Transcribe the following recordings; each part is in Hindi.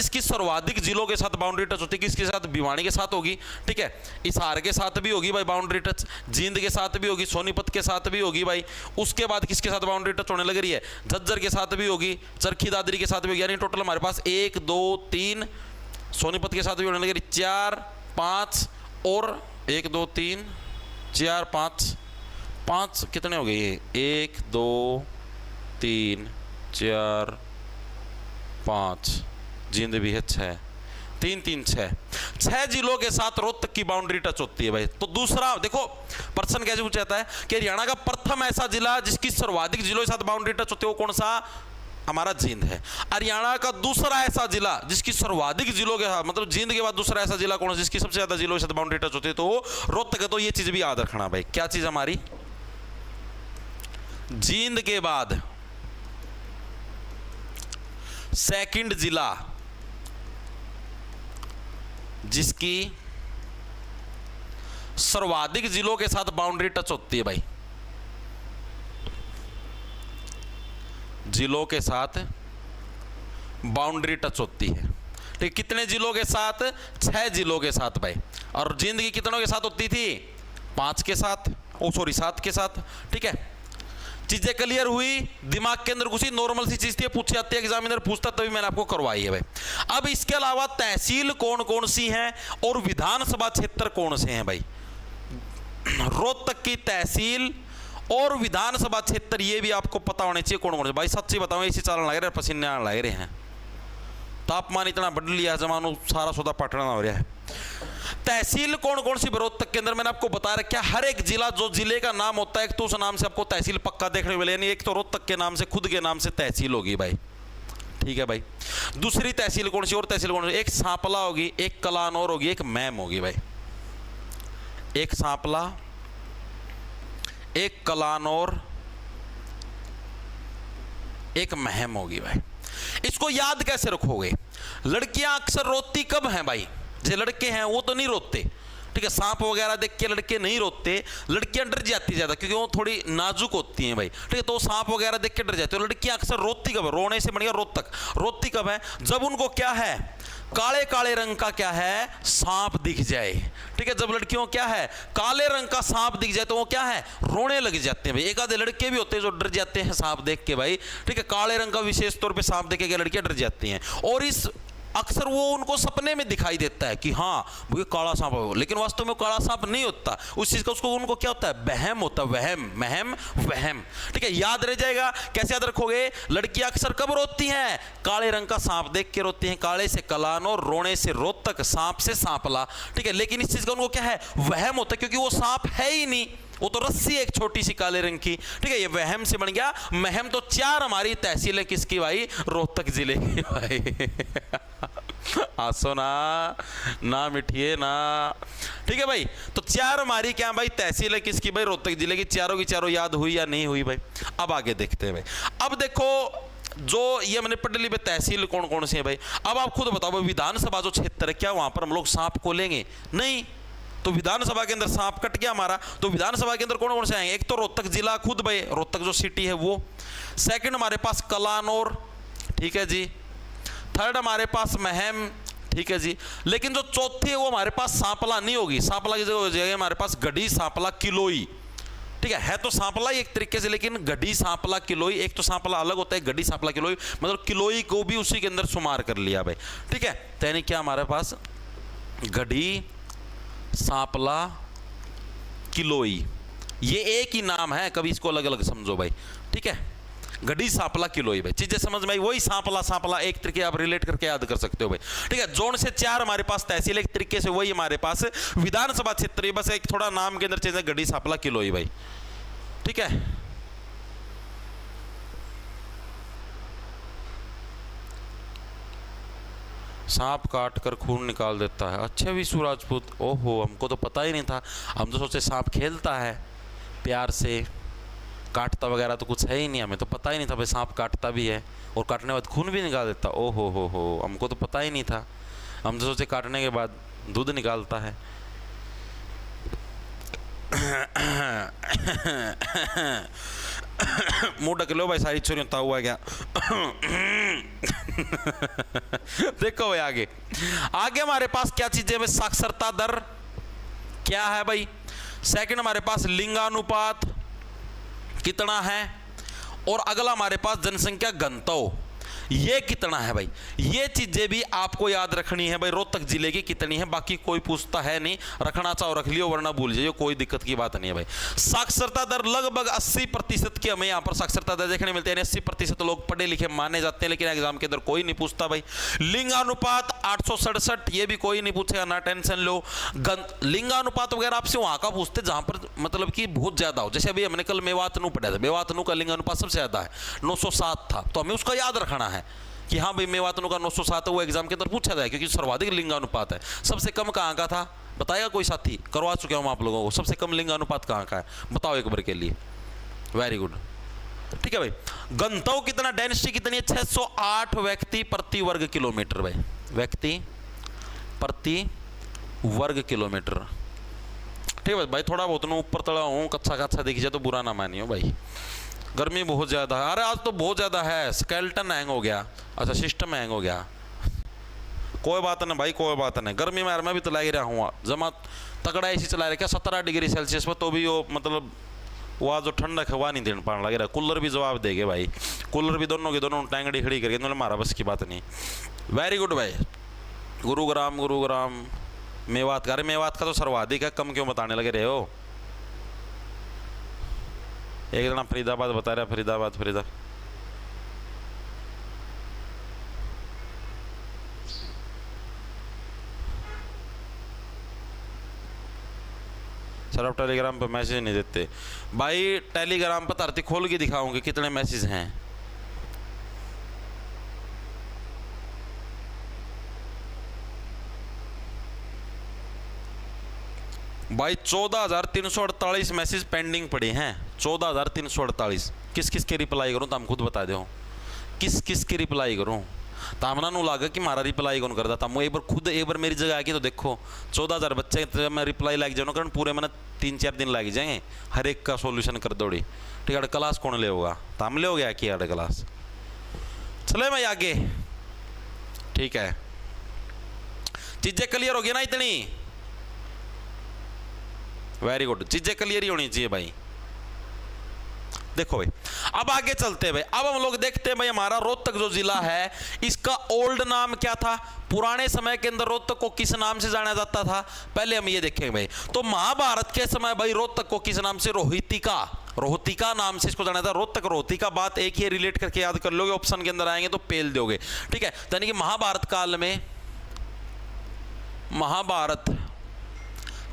इसकी सर्वाधिक जिलों के साथ बाउंड्री टच होती है, किसके साथ? भिवानी के साथ होगी, ठीक है। हिसार के साथ भी होगी भाई बाउंड्री टच, जींद के साथ भी होगी, सोनीपत के साथ भी होगी भाई। उसके बाद किसके साथ बाउंड्री टच होने लग रही है? झज्जर के साथ भी होगी, चरखी दादरी के साथ भी होगी। यानी टोटल हमारे पास 1 2 3, सोनीपत के साथ भी होने लग रही 4 5 और 1 2 3 4 5 5 कितने हो गए ये? 1 2 3 4 5, जींद भी है 6, 3 3 6 जिलों के साथ रोहतक की बाउंड्री टच होती है भाई। तो दूसरा देखो प्रश्न कैसे पूछा जाता है कि हरियाणा का प्रथम ऐसा जिला जिसकी सर्वाधिक जिलों के साथ बाउंड्री टच होती है वो कौन सा? हमारा जींद है। हरियाणा का दूसरा ऐसा जिला जिसकी सर्वाधिक जिलों के साथ, मतलब जींद के बाद दूसरा ऐसा जिला कौन सा जिसकी सबसे ज्यादा जिलों के साथ बाउंड्री टच होती है? तो रोहतक है। तो ये चीज भी याद रखना भाई। क्या चीज हमारी? जींद के बाद सेकंड जिला जिसकी सर्वाधिक जिलों के साथ बाउंड्री टच होती है भाई, जिलों के साथ बाउंड्री टच होती है, ठीक। कितने जिलों के साथ? 6 जिलों के साथ भाई। और जींद की कितनों के साथ होती थी? 5 के साथ, 7 के साथ, ठीक है। चीजें क्लियर हुई, दिमाग के अंदर घुसी, नॉर्मल सी चीज थी, पूछी जाती है, एग्जामिनर पूछता, तभी मैंने आपको करवाई है भाई। अब इसके अलावा तहसील कौन कौन सी हैं और विधानसभा क्षेत्र कौन से हैं भाई? रोहतक की तहसील और विधानसभा क्षेत्र ये भी आपको पता होने चाहिए कौन कौन से। भाई सच्ची बताऊं, इसी चालन लग रहे हैं, पसीने आने लग रहे हैं, तापमान इतना बढ़ लिया, जमानो सारा सौदा पटना हो रहा है। तहसील कौन कौन सी रोहतक के अंदर मैंने आपको बता रखा है। हर एक जिला, जो जिले का नाम होता है, एक तो उस नाम से आपको तहसील पक्का देखने मिले, यानी एक तो रोहतक के नाम से, खुद के नाम से तहसील होगी भाई, ठीक है भाई। दूसरी तहसील कौन सी और तहसील कौन सी? एक सांपला होगी, एक कलानौर होगी, एक मैम होगी भाई। एक सांपला, एक कलानौर, एक महम होगी भाई। इसको याद कैसे रखोगे? लड़कियां अक्सर रोती कब हैं भाई? जो लड़के हैं वो तो नहीं रोते, ठीक है। सांप वगैरह देख के लड़के नहीं रोते, लड़कियां डर जाती ज्यादा, क्योंकि वो थोड़ी नाजुक होती हैं भाई, ठीक है। तो सांप वगैरह देख के डर जाती है। लड़कियां अक्सर रोती कब है? रोने से बढ़िया रोतक। रोती कब है? जब उनको क्या है? काले काले रंग का क्या है? सांप दिख जाए, ठीक है। जब लड़कियों क्या है? काले रंग का सांप दिख जाए तो वो क्या है? रोने लग जाते हैं भाई। एक आधे लड़के भी होते हैं जो डर जाते हैं सांप देख के भाई, ठीक है। काले रंग का विशेष तौर पे सांप देख के लड़कियां डर जाती हैं, और इस अक्सर वो उनको सपने में दिखाई देता है कि हाँ वो काला सांप है, लेकिन वास्तव में वो काला सांप नहीं होता। उस चीज का उसको उनको क्या होता है? वहम होता है, वहम, महम, वहम, ठीक है। याद रह जाएगा। कैसे याद रखोगे? लड़कियां अक्सर कब रोती हैं? काले रंग का सांप देख के रोती हैं। काले से कलानौर, रोने से रोहतक, सांप से सांपला, ठीक है। लेकिन इस चीज का उनको क्या है? वहम होता है, क्योंकि वो सांप है ही नहीं, वो तो रस्सी एक छोटी सी काले रंग की, ठीक है। ये वहम से बन गया महम। तो 4 हमारी तहसीलें किसकी भाई? रोहतक जिले की भाई। आसो ना मिठिए ना, ठीक है भाई। तो 4 हमारी क्या भाई? तहसील है किसकी भाई? रोहतक जिले की। चारों की चारों याद हुई या नहीं हुई भाई? अब आगे देखते हैं भाई। अब देखो, जो ये मैंने पढ़ ली भाई तहसील कौन कौन सी है भाई। अब आप खुद बताओ भाई, विधानसभा जो क्षेत्र है, क्या वहां पर हम लोग सांप को लेंगे? नहीं। तो विधानसभा के अंदर सांप कट गया हमारा। तो विधानसभा के अंदर कौन कौन से आएंगे? एक तो रोहतक जिला खुद भाई, रोहतक जो सिटी है वो। सेकंड हमारे पास कलानौर, ठीक है जी। थर्ड हमारे पास महम, ठीक है जी। लेकिन जो चौथी है वो हमारे पास सांपला नहीं होगी। सांपला की जगह हो जाएगी हमारे पास गढ़ी, सांपला, किलोई, ठीक है तो सांपला ही एक तरीके से, लेकिन गढ़ी, सांपला, किलोई। एक तो सांपला अलग होता है, गढ़ी, सांपला, किलोई, मतलब किलोई को भी उसी के अंदर शुमार कर लिया भाई, ठीक है। तो यानी क्या हमारे पास? गढ़ी, सांपला, किलोई, ये एक ही नाम है, कभी इसको अलग अलग समझो भाई, ठीक है। गढ़ी, सांपला, किलोई भाई, चीजें समझ में आई? वही सांपला सांपला एक तरीके आप रिलेट करके याद कर सकते हो भाई, ठीक है। जोन से 4 हमारे पास तहसील, एक तरीके से वही हमारे पास विधानसभा क्षेत्र, बस एक थोड़ा नाम के अंदर चेंज है, गढ़ी, सांपला, किलोई भाई, ठीक है। सांप काट कर खून निकाल देता है। अच्छा विशु राजपूत, ओहो हमको तो पता ही नहीं था। हम तो सोचे सांप खेलता है प्यार से, काटता वगैरह तो कुछ है ही नहीं, हमें तो पता ही नहीं था भाई सांप काटता भी है और काटने के बाद खून भी निकाल देता। ओहो हो, हमको तो पता ही नहीं था। हम तो सोचे काटने के बाद दूध निकालता है। मुंह ढक लो भाई, सारी चोरी होता हुआ क्या। देखो भाई आगे आगे हमारे पास क्या चीजें भाई, साक्षरता दर क्या है भाई, सेकंड हमारे पास लिंगानुपात कितना है, और अगला हमारे पास जनसंख्या घनत्व ये कितना है भाई। ये चीजें भी आपको याद रखनी है भाई, रोहतक जिले की कितनी है, बाकी कोई पूछता है नहीं, रखना चाहो रख लियो वरना भूल जाइए, कोई दिक्कत की बात नहीं है भाई। साक्षरता दर लगभग 80% की हमें यहाँ पर साक्षरता दर देखने मिलती है, 80% लोग पढ़े लिखे माने जाते हैं, लेकिन एग्जाम के अंदर कोई नहीं पूछता भाई। लिंगानुपात 867, ये भी कोई नहीं पूछेगा, ना टेंशन लो। लिंगानुपात वगैरह आपसे वहां का पूछते जहां पर मतलब कि बहुत ज्यादा हो, जैसे अभी हमने कल मेवातनु पढ़ा था, मेवातनु का लिंगानुपात सबसे ज्यादा है 907 था, तो हमें उसका याद रखना है कि हाँ भाई मेवातनु का 907 है, वो एग्जाम के अंदर पूछा जाए क्योंकि सर्वाधिक लिंगानुपात है। सबसे कम कहाँ का था बताएगा कोई साथी, करवा चुके हूँ आप लोगों को, सबसे कम लिंगानुपात कहाँ का है बताओ एक बार के लिए। वेरी गुड, ठीक है भाई। घनत्व कितना, डेंसिटी कितनी है, 608 व्यक्ति प्रति वर्ग किलोमीटर भाई, व्यक्ति प्रति वर्ग किलोमीटर। ठीक है भाई, थोड़ा बहुत ऊपर तड़ा हूँ, कच्चा कच्चा दिख जाए तो बुरा ना मानियो भाई, गर्मी बहुत ज़्यादा है। अरे आज तो बहुत ज़्यादा है, स्केल्टन हैंग हो गया, अच्छा सिस्टम हैंग हो गया, कोई बात नहीं भाई कोई बात नहीं। गर्मी में मैं भी तो लग रहा हूँ, जमा तगड़ा ऐसी चला रहा क्या 17 डिग्री सेल्सियस पर, तो भी वो मतलब वह जो ठंडक है वह नहीं देने पाने लग रहा। कूलर भी जवाब देगे भाई, कूलर भी दोनों की दोनों टैंगड़ी खड़ी करके, मतलब हमारा बस की बात नहीं। वेरी गुड भाई। गुरुग्राम मेवात का, अरे मेवात का तो सर्वाधिक है, कम क्यों बताने लगे रहे हो। एक जना फरीदाबाद बता रहा, फरीदाबाद सर आप टेलीग्राम पर मैसेज नहीं देते भाई, टेलीग्राम पर धरती खोल के दिखाऊंगी कितने मैसेज हैं। भाई 14,348 मैसेज पेंडिंग पड़े हैं, 14,348। किस किस के रिप्लाई करूं तो हम खुद बता दो, किस किस के रिप्लाई करूं तो हमना नु लागा कि हमारा रिप्लाई कौन करता था। मैं एक बार खुद एक बार मेरी जगह आके तो देखो 14,000 बच्चे तो मैं रिप्लाई लाग जाऊँ कारण पूरे मैंने 3-4 दिन लग जाएंगे, हर एक का सोल्यूशन कर दौड़ी। ठीक है, क्लास कौन ले होगा तो हम ले हो गया कि यार क्लास चले मैं आगे। ठीक है, चीजें क्लियर हो गई ना इतनी, वेरी गुड, चीजें क्लियर ही होनी चाहिए भाई। देखो भाई अब आगे चलते हैं भाई, अब हम लोग देखते हैं भाई हमारा रोहतक जो जिला है इसका ओल्ड नाम क्या था, पुराने समय के अंदर रोहतक को किस नाम से जाना जाता था, पहले हम ये देखेंगे भाई। तो महाभारत के समय भाई रोहतक को किस नाम से, रोहतिका नाम से इसको जाना था। रोहतक रोहतिका बात एक ही रिलेट करके याद कर लोगे, ऑप्शन के अंदर आएंगे तो पेल दोगे। ठीक है, यानी कि महाभारत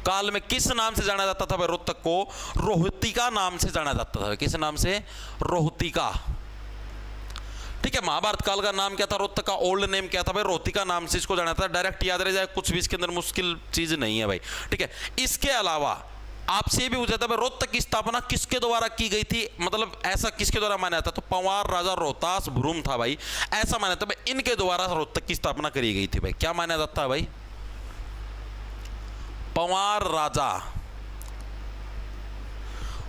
काल में किस नाम से जाना जाता था भाई रोहतक को, रोहतिका नाम से जाना जाता था। किस नाम से, रोहतिका। ठीक है, महाभारत काल का नाम क्या था रोहतक का, ओल्ड नेम क्या था भाई, रोहतिका नाम से इसको जाना था। डायरेक्ट याद रह जाए, कुछ भी इसके अंदर मुश्किल चीज नहीं है भाई। ठीक है, इसके अलावा आपसे ये भी पूछा था भाई रोहतक की स्थापना किसके द्वारा की गई थी, मतलब ऐसा किसके द्वारा माना जाता, तो पंवार राजा रोहतास भ्रूम था भाई, ऐसा माना था भाई, इनके द्वारा रोहतक की स्थापना करी गई थी भाई। क्या माना जाता है भाई, पंवार राजा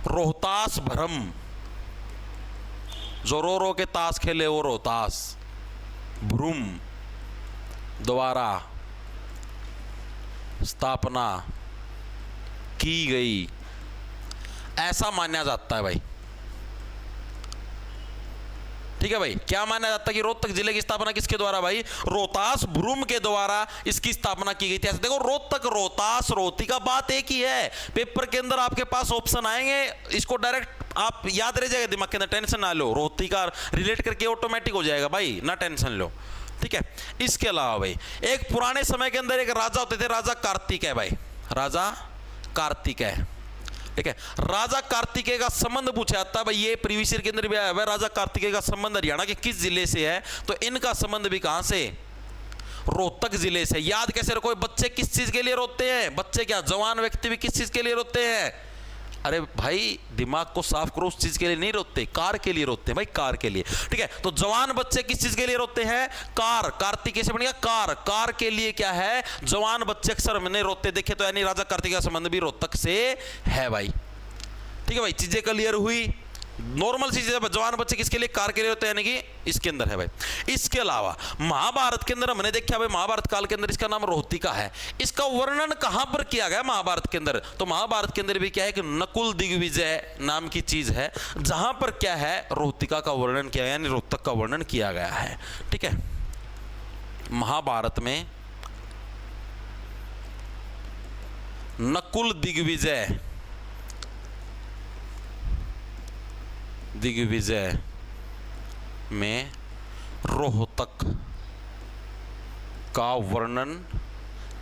रोहतास भ्रम, जो रो के ताश खेले वो रोहतास भ्रूम द्वारा स्थापना की गई, ऐसा माना जाता है भाई। ठीक है भाई, क्या माना जाता है कि रोहतक जिले की स्थापना किसके द्वारा भाई, रोहतास भ्रूम के द्वारा इसकी स्थापना की गई थी। ऐसे देखो रोहतक रोहतास रोहतिका बात एक ही है, पेपर के अंदर आपके पास ऑप्शन आएंगे, इसको डायरेक्ट आप याद रह जाएगा दिमाग के अंदर, टेंशन ना लो, रोहतिका रिलेट करके ऑटोमेटिक हो जाएगा भाई, ना टेंशन लो। ठीक है, इसके अलावा भाई एक पुराने समय के अंदर एक राजा होते थे, राजा कार्तिक है भाई, राजा कार्तिक है। ठीक है, राजा कार्तिकेय का संबंध पूछा जाता है भाई, ये प्रीवियस ईयर के अंदर भी आया है। राजा कार्तिकेय का संबंध हरियाणा के किस जिले से है, तो इनका संबंध भी कहां से, रोहतक जिले से। याद कैसे रखो, बच्चे किस चीज के लिए रोते हैं, बच्चे क्या जवान व्यक्ति भी किस चीज के लिए रोते हैं, अरे भाई दिमाग को साफ करो, उस चीज के लिए नहीं रोते, कार के लिए रोते हैं भाई, कार के लिए। ठीक है, तो जवान बच्चे किस चीज के लिए रोते हैं, कार, कार्तिकेय से बनेगा कार, कार के लिए क्या है, जवान बच्चे अक्सर मैंने रोते देखे, तो यानी राजा कार्तिकेय का संबंध भी रोहतक से है भाई। ठीक है भाई, चीजें क्लियर हुई, नॉर्मल सी चीजें जवान बच्चे किसके लिए, कार के लिए होते हैं, यानी कि इसके अंदर है भाई। इसके अलावा महाभारत के अंदर हमने देखा भाई, महाभारत काल के अंदर इसका नाम रोहतिका है। इसका वर्णन कहां पर किया गया महाभारत के अंदर, तो महाभारत के अंदर भी क्या है कि नकुल दिग्विजय नाम की चीज है, जहां पर क्या है रोहतिका का वर्णन किया गया, यानी रोहतक का वर्णन किया गया है। ठीक है, महाभारत में नकुल दिग्विजय में रोहतक का वर्णन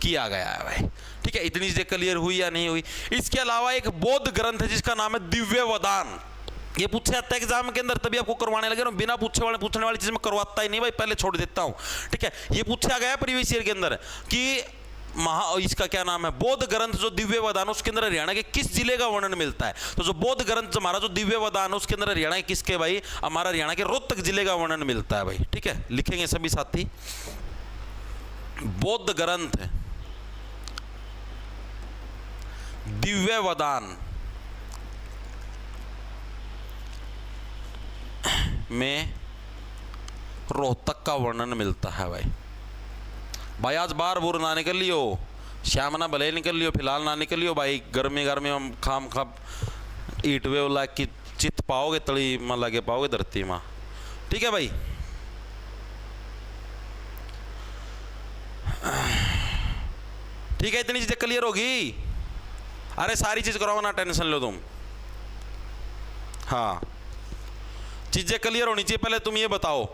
किया गया है भाई। ठीक है, इतनी चीजें क्लियर हुई या नहीं हुई। इसके अलावा एक बौद्ध ग्रंथ है जिसका नाम है दिव्य वदान। ये पूछे जाता है एग्जाम के अंदर, तभी आपको करवाने लगे ना, बिना पूछने वाली चीज में करवाता ही नहीं भाई, पहले छोड़ देता हूं। ठीक है, ये पूछा गया प्रीवियस ईयर के अंदर कि इसका क्या नाम है, बौद्ध ग्रंथ जो दिव्य वदान, उसके अंदर हरियाणा के किस जिले का वर्णन मिलता है। तो जो बौद्ध ग्रंथ हमारा जो दिव्य वदान है, उसके अंदर हरियाणा के किसके भाई, हमारा हरियाणा के रोहतक जिले का वर्णन मिलता है भाई। ठीक है, लिखेंगे सभी साथी, बौद्ध ग्रंथ दिव्य वदान में रोहतक का वर्णन मिलता है भाई। भाई आज बार बुर ना निकल लियो, श्याम ना भले निकल लियो, फिलहाल ना निकल लियो भाई। गर्मी में खाम खाम ईट वे ला की चित पाओगे, तली में लगे पाओगे धरती में। ठीक है भाई, ठीक है, इतनी चीजें क्लियर होगी। अरे सारी चीज कराओ ना, टेंशन लो तुम। हाँ, चीजें क्लियर होनी चाहिए, पहले तुम ये बताओ।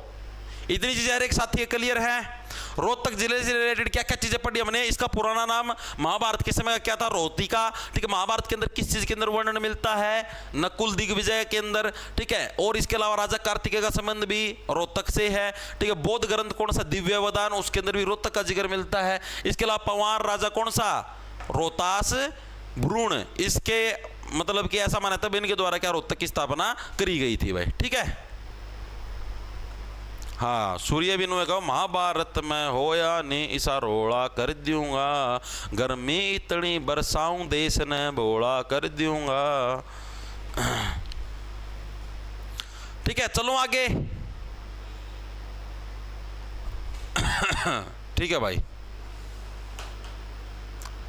इतनी चीजें हर एक साथी क्लियर है। रोहतक जिले से रिलेटेड क्या क्या चीजें पढ़ी हमने। इसका पुराना नाम महाभारत के समय का क्या था, रोहतिका। ठीक है, महाभारत के अंदर किस चीज के अंदर वर्णन मिलता है, नकुल दिग्विजय के अंदर। ठीक है, और इसके अलावा राजा कार्तिकेय का संबंध भी रोहतक से है। ठीक है, बौद्ध ग्रंथ कौन सा, दिव्य वदान, उसके अंदर भी रोहतक का जिक्र मिलता है। इसके अलावा पवार राजा कौन सा, रोहतास भ्रूण, इसके मतलब कि ऐसा माना तब इनके द्वारा क्या रोहतक की स्थापना करी गई थी भाई। ठीक है, हाँ, सूर्य बिनु कहो महाभारत में होया ने इसा रोड़ा कर दूंगा, गर्मी इतनी बरसाऊं देश ने बोला कर दूंगा। ठीक है, चलो आगे। ठीक है भाई,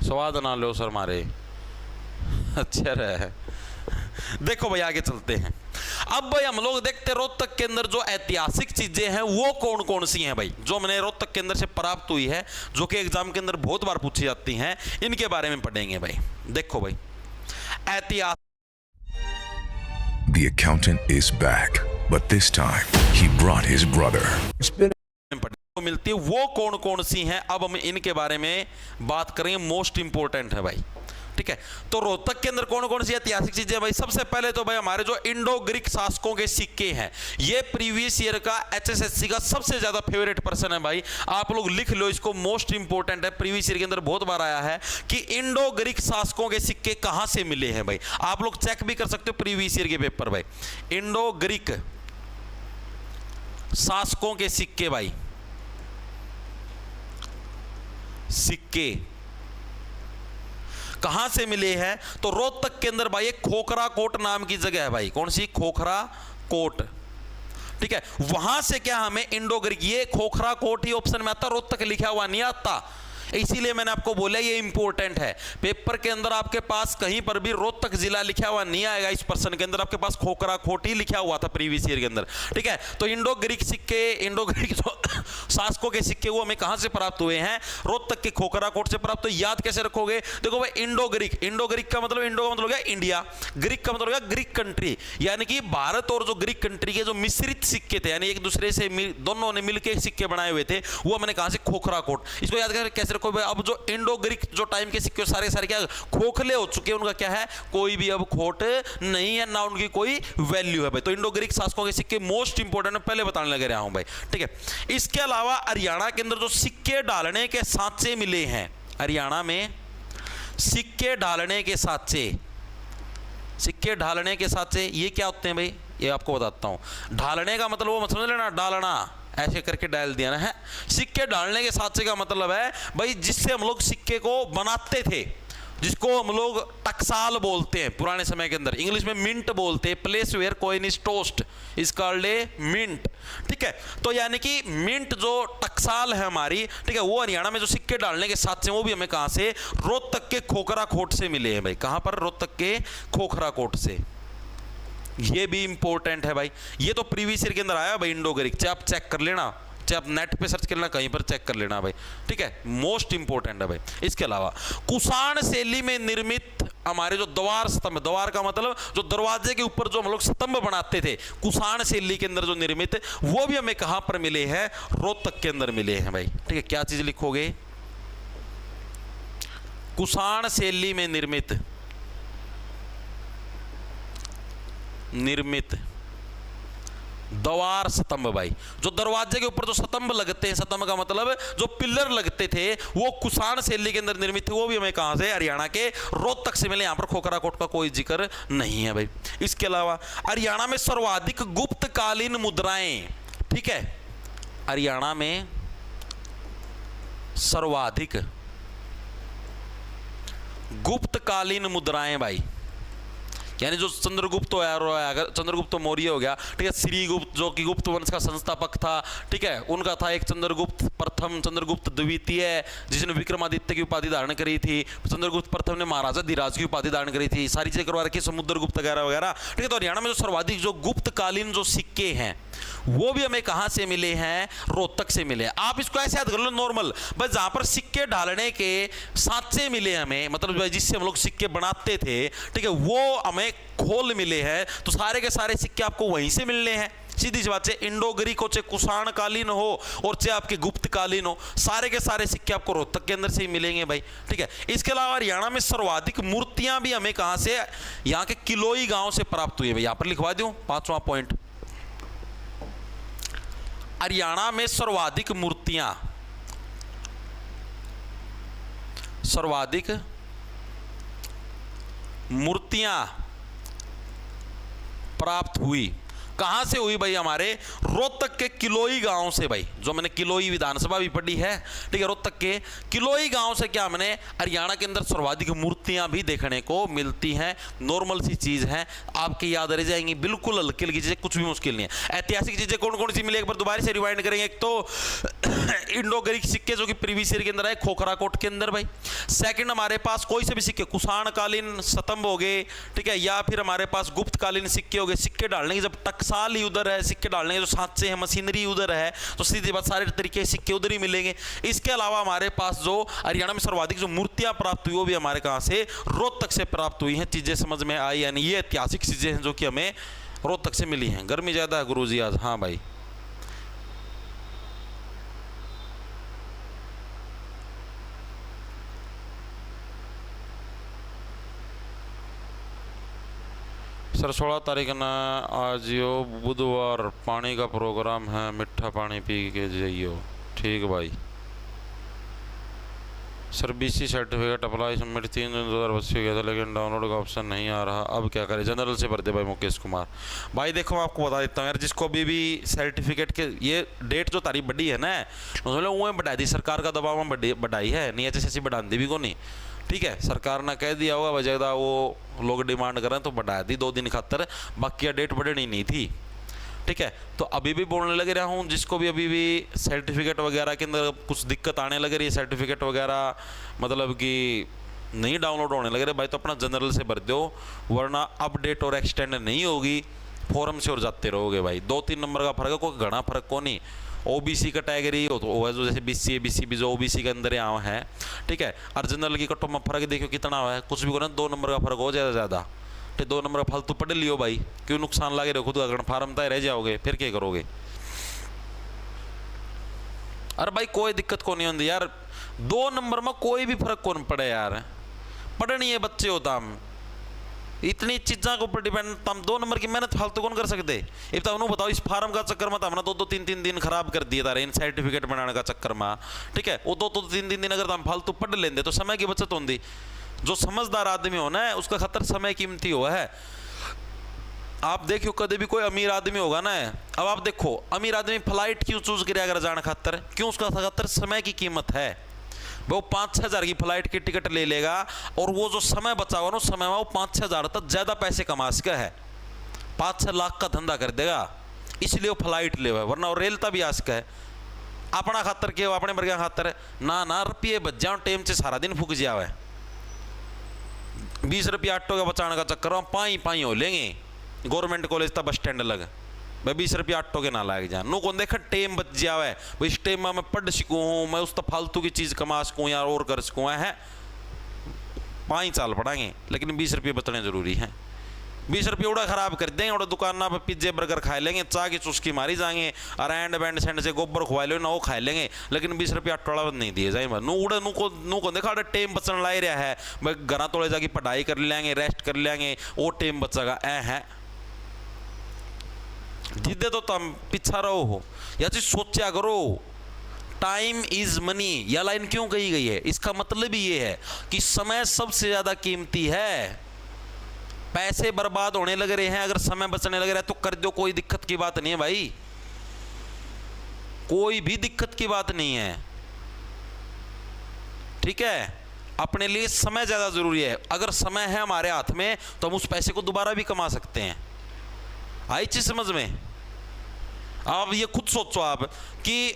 स्वाद ना लो सर मारे। अच्छा रहे, देखो भाई आगे चलते हैं। अब भाई हम लोग देखते हैं रोहतक के अंदर जो ऐतिहासिक चीजें हैं वो कौन कौन सी हैं भाई, जो मैंने रोहतक के अंदर से प्राप्त हुई है, जो कि एग्जाम के अंदर बहुत बार पूछी जाती हैं, इनके बारे में पढ़ेंगे भाई। देखो भाई, ऐतिहासिक The accountant is back, but this time he brought his brother. मिलती है वो कौन कौन सी हैं, अब हम इनके बारे में बात करेंगे, मोस्ट इंपोर्टेंट है भाई। ठीक है, तो रोहतक के अंदर कौन कौन सी ऐतिहासिक चीजें भाई। सबसे पहले तो भाई हमारे जो इंडो ग्रीक शासकों के सिक्के हैं, ये प्रीवियस ईयर का HSSC का सबसे ज्यादा फेवरेट पर्सन है भाई। आप लोग लिख लो इसको, मोस्ट इंपोर्टेंट है, प्रीवियस ईयर के अंदर बहुत बार आया है कि इंडो ग्रीक शासकों के सिक्के कहां से मिले हैं भाई। आप लोग चेक भी कर सकते हो प्रीवियस ईयर के पेपर भाई। इंडो ग्रीक शासकों के सिक्के भाई, सिक्के कहां से मिले हैं, तो रोहतक के अंदर भाई एक खोखरा कोट नाम की जगह है भाई। कौन सी, खोखरा कोट। ठीक है, वहां से क्या हमें इंडो ग्रीक, ये खोखरा कोट ही ऑप्शन में आता, रोहतक लिखा हुआ नहीं आता, इसीलिए मैंने आपको बोला ये इंपॉर्टेंट है। पेपर के अंदर आपके पास कहीं पर भी रोहतक जिला लिखा हुआ नहीं आएगा, इस पर्सन के अंदर आपके पास खोखरा कोट ही लिखा हुआ था प्रीवियस ईयर के अंदर। ठीक है, तो इंडो ग्रीक सिक्के, इंडो ग्रीक जो शासकों के सिक्के वो हमें कहां से प्राप्त हुए हैं, रोहतक के खोखरा कोट से प्राप्त। तो याद कैसे रखोगे, देखो भाई इंडो ग्रीक, इंडो ग्रीक का मतलब, इंडो का मतलब क्या, इंडिया, ग्रीक का मतलब क्या, ग्रीक कंट्री, यानी कि भारत और जो ग्रीक कंट्री के जो मिश्रित सिक्के थे, यानी एक दूसरे से दोनों ने मिलकर सिक्के बनाए हुए थे, वो मैंने कहा से खोखरा कोट। इसको याद कैसे रखो भाई, अब जो इंडो ग्रीक जो टाइम के सिक्के सारे सारे क्या खोखले हो चुके हैं, उनका क्या है, कोई भी अब खोट नहीं है, ना उनकी कोई वैल्यू है भाई। तो इंडो ग्रीक शासकों के सिक्के मोस्ट इंपोर्टेंट है, पहले बताने लगे रहा हूं भाई। ठीक है, इसके अलावा हरियाणा के अंदर जो सिक्के डालने के सांचे मिले हैं, हरियाणा में सिक्के डालने के सांचे, सिक्के ढालने के सांचे ये क्या होते हैं भाई, ये आपको बताता हूं। ढालने का मतलब वो मत समझ लेना, डालना ऐसे करके डाल दिया ना है। सिक्के डालने के सांचे का मतलब है भाई जिससे हम लोग सिक्के को बनाते थे, जिसको हम लोग टकसाल बोलते हैं पुराने समय के अंदर, इंग्लिश में मिंट बोलते हैं। Place where coin is tossed is called a mint. ठीक है, तो यानी कि मिंट जो टकसाल है हमारी, ठीक है, वो हरियाणा में जो सिक्के डालने के साथ से वो भी हमें कहां से, रोहतक के खोखरा कोट से मिले हैं भाई। कहां पर, रोहतक के खोखरा कोट से। ये भी इंपॉर्टेंट है भाई, ये तो प्रीवियस ईयर के अंदर आया भाई इंडो ग्रीक, चाहे आप चेक कर लेना, चाहे आप नेट पे सर्च कर लेना, कहीं पर चेक कर लेना भाई। ठीक है, मोस्ट इंपॉर्टेंट है भाई। इसके अलावा कुषाण शैली में निर्मित हमारे जो द्वार स्तंभ, द्वार का मतलब जो दरवाजे के ऊपर जो हम लोग स्तंभ बनाते थे, कुषाण शैली के अंदर जो निर्मित, वो भी हमें कहां पर मिले हैं, रोहतक के अंदर मिले हैं भाई। ठीक है, क्या चीज लिखोगे, कुषाण शैली में निर्मित द्वार स्तंभ भाई। जो दरवाजे के ऊपर जो स्तंभ लगते हैं, स्तंभ का मतलब जो पिलर लगते थे, वो कुषाण शैली के अंदर निर्मित थे। वो भी हमें कहां से, हरियाणा के रोहतक से मिले। यहां पर खोखरा कोट का कोई जिक्र नहीं है भाई। इसके अलावा हरियाणा में सर्वाधिक गुप्तकालीन मुद्राएं, ठीक है, हरियाणा में सर्वाधिक गुप्तकालीन मुद्राएं भाई, यानी जो चंद्रगुप्त हो गया, अगर चंद्रगुप्त मौर्य हो गया, ठीक है, श्रीगुप्त जो कि गुप्त वंश का संस्थापक था, ठीक है, उनका था एक चंद्रगुप्त प्रथम, चंद्रगुप्त द्वितीय, जिसने विक्रमादित्य की उपाधि धारण करी थी। चंद्रगुप्त प्रथम ने महाराजा धीराज की उपाधि धारण करी थी, सारी चीजें करवा रखी, समुद्रगुप्त वगैरह वगैरह। ठीक है, तो हरियाणा में जो सर्वाधिक जो गुप्तकालीन जो सिक्के हैं, वो भी हमें कहां से मिले हैं, रोहतक से मिले। आप इसको ऐसे याद कर लो नॉर्मल, बस जहां पर सिक्के ढालने के सांचे मिले हमें, मतलब जिससे हम लोग सिक्के बनाते थे, ठीक है, वो हमें खोल मिले हैं, तो सारे के सारे सिक्के आपको वहीं से मिलने हैं। सीधी सी बात है, इंडो ग्रीक हो, चाहे कुषाण कालीन हो, और चाहे आपके गुप्त कालीन हो, सारे के सारे सिक्के आपको रोहतक के अंदर से ही मिलेंगे भाई। ठीक है, इसके अलावा हरियाणा में सर्वाधिक मूर्तियां भी हमें कहां से, यहां के किलोई गांव से प्राप्त हुई है भाई। यहां पर लिखवा दूं 5वां पॉइंट, हरियाणा में सर्वाधिक मूर्तियां प्राप्त हुई। कहां से हुई भाई, हमारे रोहतक के किलोई गांव से भाई। जो मैंने किलोई विधानसभा भी पढ़ी है, ठीक है, रोहतक के किलोई गांव से क्या हमने हरियाणा के अंदर सर्वाधिक मूर्तियां भी देखने को मिलती हैं। नॉर्मल सी चीज है, आपकी याद रह जाएंगी, बिल्कुल हल्की हल्की चीजें, कुछ भी मुश्किल नहीं है। ऐतिहासिक चीजें कौन कौन सी मिली, एक बार दोबारा से रिवाइंड करेंगे। एक तो इंडो ग्रीक सिक्के जो कि प्रीवियस ईयर के अंदर आए खोखरा कोट के अंदर भाई। सेकंड, हमारे पास कोई से भी सिक्के, कुषाण कालीन स्तंभ हो गए, ठीक है, या फिर हमारे पास गुप्त कालीन सिक्के हो गए। सिक्के डालने की जब टकसाल ही उधर है, सिक्के डालने के जो सांचे हैं, मशीनरी उधर है, तो सीधी बात सारे तरीके के सिक्के उधर ही मिलेंगे। इसके अलावा हमारे पास जो हरियाणा में सर्वाधिक जो मूर्तियां प्राप्त हुई, वो भी हमारे कहां से, रोहतक से प्राप्त हुई हैं। चीजें समझ में आई, यानी ये ऐतिहासिक चीजें हैं जो कि हमें रोहतक से मिली हैं। गर्मी ज्यादा है गुरुजी आज, हाँ भाई। सर 16 तारीख ना आज यो बुधवार पानी का प्रोग्राम है, मिठा पानी पी के जाइयो। ठीक भाई। Sir BC certificate apply submit 3 जून 2025 गया था, लेकिन डाउनलोड का ऑप्शन नहीं आ रहा, अब क्या करें। जनरल से भरते भाई मुकेश कुमार। भाई देखो मैं आपको बता देता हूँ यार, जिसको अभी भी सर्टिफिकेट के ये डेट जो तारीख बढ़ी है ना, उसमें वो बढ़ा दी, सरकार का दबाव में बढ़ाई है, नहीं ऐसे बढ़ाती भी को नहीं। ठीक है, सरकार ने कह दिया होगा वजह वो लोग डिमांड कर रहे हैं तो बढ़ा दी 2 दिन खातर, बाकी डेट बढ़नी नहीं थी। ठीक है, तो अभी भी बोलने लग रहा हूँ, जिसको भी अभी भी सर्टिफिकेट वगैरह के अंदर कुछ दिक्कत आने लग रही है, सर्टिफिकेट वगैरह मतलब कि नहीं डाउनलोड होने लग रहे भाई, तो अपना जनरल से भर दो, वरना अपडेट और एक्सटेंड नहीं होगी, फॉरम से और जाते रहोगे भाई। 2-3 नंबर का फर्क है, कोई घना फर्क को नहीं। OBC कैटेगरी हो तो वो है जो जैसे BC BC भी जो OBC के अंदर यहाँ है, ठीक है, और जनरल की कटो में फर्क देखो कितना है, कुछ भी करो 2 नंबर का फर्क हो ज़्यादा, ठीक, 2 नंबर का फालतू पढ़ लियो भाई, क्यों नुकसान लागे रखो, खुद अगर फार्म तय रह जाओगे फिर क्या करोगे। अरे भाई कोई दिक्कत को नहीं होती यार, 2 नंबर में कोई भी फर्क कौन पड़े यार, पढ़नी है बच्चे होता हम, इतनी चीज़ों के ऊपर डिपेंड, हम 2 नंबर की मेहनत फालतू कौन कर सकते। अब तो उन्होंने बताओ, इस फार्म का चक्कर में हमने 2-3 दिन खराब कर दिए तारे इन सर्टिफिकेट बनाने का चक्कर में। ठीक है, वो 2-3 दिन अगर हम फालतू पढ़ लेंगे तो समय की बचत होती। जो समझदार आदमी होना है उसका खतर समय कीमती हुआ है। आप देखियो कभी भी कोई अमीर आदमी होगा ना, अब आप देखो अमीर आदमी फ्लाइट क्यों चूज करे अगर जाना खातर, क्यों उसका खतर समय की कीमत है। वो 5-6 हज़ार की फ्लाइट की टिकट ले लेगा और वो जो समय बचा हुआ ना उस समय में वो 5-6 हज़ार तक ज़्यादा पैसे कमा सका है, 5-6 लाख का धंधा कर देगा, इसलिए वो फ्लाइट ले हुआ है। वरना वो रेलता भी आ सका है अपना खातर के अपने मर्गिया खातर ना रुपये बच जाओ टेम से सारा दिन फूक जाओ है। 20 रुपये ऑटो का बचाने का चक्कर हो पाई हो लेंगे गवर्नमेंट कॉलेज तक बस स्टैंड लग भाई 20 रुपये ऑटो के ना लग जा नो कौन देखा टेम बच जावे भाई इस टेम में मैं पढ़ सकूँ हूँ, मैं उस तो फालतू की चीज़ कमा सकूँ या और कर सकूँ है 5 साल पढ़ाएंगे लेकिन 20 रुपये बचने जरूरी है। 20 रुपये उड़ा खराब कर देंगे और दुकान पर पिज्जे बर्गर खा लेंगे, चाह की चुस्की मारी जाएंगे और एंड बैंड सेंड से गोबर खुआ लो ना वो खा लेंगे, लेकिन 20 रुपये ऑटो वाला नहीं दिए जाए। नू उड़ा नू को देखा टेम बचने ला रहा है भाई घर तोड़े जाके पढ़ाई कर लेंगे रेस्ट कर लेंगे वो टेम बचेगा है जिद्दे तो तुम पीछा रहो हो या चीज सोचा करो। टाइम इज मनी यह लाइन क्यों कही गई है, इसका मतलब ही ये है कि समय सबसे ज्यादा कीमती है। पैसे बर्बाद होने लग रहे हैं अगर समय बचने लग रहा है तो कर दो, कोई दिक्कत की बात नहीं है भाई, कोई भी दिक्कत की बात नहीं है, ठीक है। अपने लिए समय ज्यादा जरूरी है। अगर समय है हमारे हाथ में तो हम उस पैसे को दोबारा भी कमा सकते हैं। आई चीज समझ में? आप ये खुद सोचो आप कि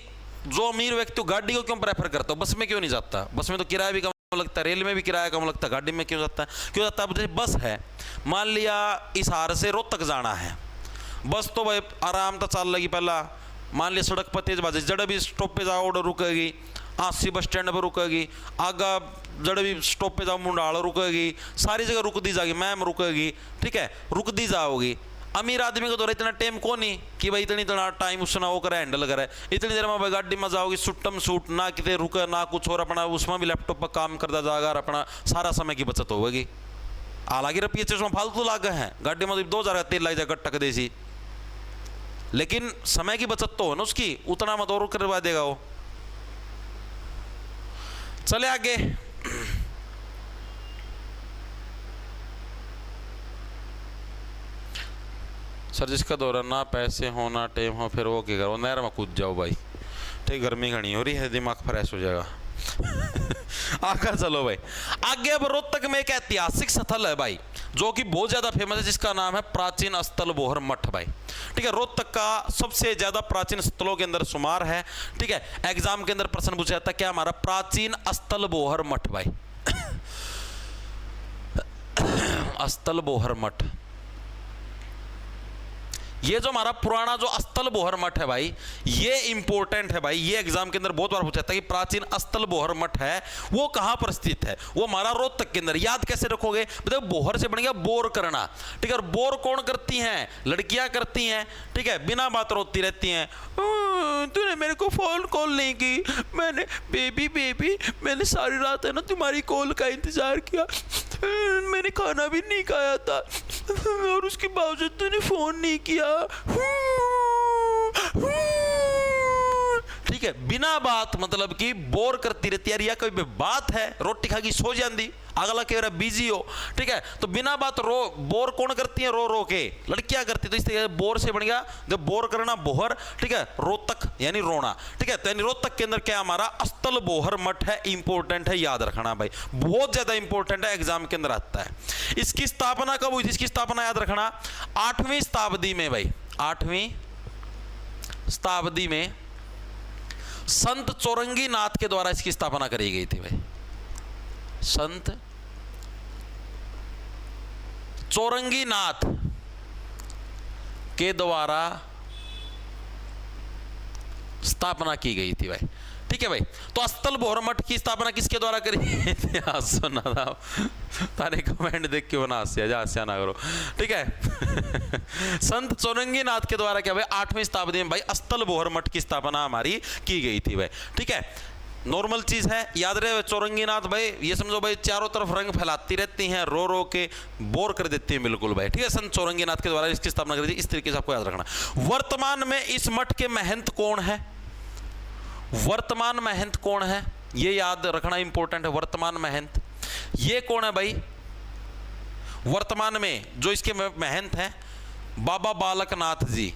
जो अमीर व्यक्ति गाड़ी को क्यों प्रेफर करता है, बस में क्यों नहीं जाता? बस में तो किराया भी कम लगता है, रेल में भी किराया कम लगता है, गाड़ी में क्यों जाता है? क्यों जाता है? अब जैसे बस है, मान लिया हिसार से रोहतक जाना है, बस तो भाई आराम तो चल लगी पहला, मान लिया सड़क पर तेज बाजी जड़ भी स्टॉप पे जाओ रुकेगी, आसी बस स्टैंड पर रुकेगी, आगा जड़ भी स्टॉप पे जाओ मुंडाल रुकेगी, सारी जगह रुक दी जाएगी, मैम रुकेगी, ठीक है, रुक दी जाओगी। अमीर आदमी को तो इतना टाइम को नहीं कि भाई इतनी टाइम उसना वो करे हैंडल करे, इतनी देर में भाई गाड़ी में जाओगी सुट्टम सूट ना कितने रुके ना कुछ और, अपना उसमें भी लैपटॉप पर काम करता जाएगा और अपना सारा समय की बचत होगी। हालांकि रुपये उसमें फालतू लाग हैं, गाड़ी में 2000 का तेल लाई जाएगा टक देसी, लेकिन समय की बचत तो हो ना उसकी, उतना मत और करवा देगा वो। चले आगे। सर जिसका दौरा ना पैसे हो ना टेम हो फिर वो क्या करो, नहर में कूद जाओ भाई, ठीक, गर्मी घनी हो रही है, दिमाग फ्रेश हो जाएगा। आगे चलो भाई आगे। अब रोहतक में एक ऐतिहासिक स्थल है भाई जो कि बहुत ज्यादा फेमस है, जिसका नाम है प्राचीन स्थल बोहर मठ भाई, ठीक है। रोहतक का सबसे ज्यादा प्राचीन स्थलों के अंदर शुमार है, ठीक है। एग्जाम के अंदर प्रश्न पूछा जाता है क्या हमारा प्राचीन स्थल बोहर मठ भाई। स्थल बोहर मठ, ये जो हमारा पुराना जो स्थल बोहर मठ है भाई, ये इंपॉर्टेंट है भाई, ये एग्जाम के अंदर बहुत बार पूछा था कि प्राचीन स्थल बोहर मठ है वो कहां पर स्थित है, वो हमारा रोहतक के अंदर। याद कैसे रखोगे? मतलब बोहर से बन गया बोर करना, ठीक है। और बोर कौन करती हैं? लड़कियां करती हैं, ठीक है, बिना बात रोती रहती हैं, तूने मेरे को फोन कॉल नहीं की, मैंने बेबी मैंने सारी रात है ना तुम्हारी कॉल का इंतजार किया, मैंने खाना भी नहीं खाया था और उसके बावजूद तूने फोन नहीं किया, ठीक है। बिना बात मतलब कि बोर करती रहती है, या कोई बात है रोटी खा के सो जाती, अगला कह रहा बिजी हो, ठीक है, तो बिना बात बोर कौन करती है? रो रो के लड़कियां करती, तो इस तरह बोर से बन गया जब बोर करना बोहर, ठीक है, रोहतक यानी रोना, ठीक है। तो यानी रोहतक के अंदर क्या हमारा स्थल बोहर मठ है, इंपॉर्टेंट है, याद रखना भाई, बहुत ज्यादा इंपॉर्टेंट है, एग्जाम के अंदर आता है। इसकी स्थापना कब हुई थी? इसकी स्थापना याद रखना 8वीं शताब्दी में भाई, 8वीं शताब्दी में संत चौरंगी नाथ के द्वारा इसकी स्थापना करी गई थी भाई। संत चौरंगी नाथ के द्वारा स्थापना की गई थी भाई, ठीक है भाई। तो स्थल बोहर मठ की स्थापना किसके द्वारा करी गई थी? सुना था तारे कमेंट देख के बना हास्या ना करो, ठीक है। संत चौरंगी नाथ के द्वारा क्या भाई 8वीं शताब्दी में भाई स्थल बोहर मठ की स्थापना हमारी की गई थी भाई, ठीक है। नॉर्मल चीज है, याद रहे चौरंगी नाथ भाई, ये समझो भाई चारों तरफ रंग फैलाती रहती हैं, रो रो के बोर कर देती हैं बिल्कुल भाई, ठीक है। संत चौरंगी नाथ के द्वारा इसकी स्थापना करी थी, इस तरीके से आपको याद रखना। वर्तमान में इस मठ के महंत कौन है? वर्तमान महंत कौन है ये याद रखना इंपॉर्टेंट है। वर्तमान महंत ये कौन है भाई? वर्तमान में जो इसके महंत हैं बाबा बालक नाथ जी,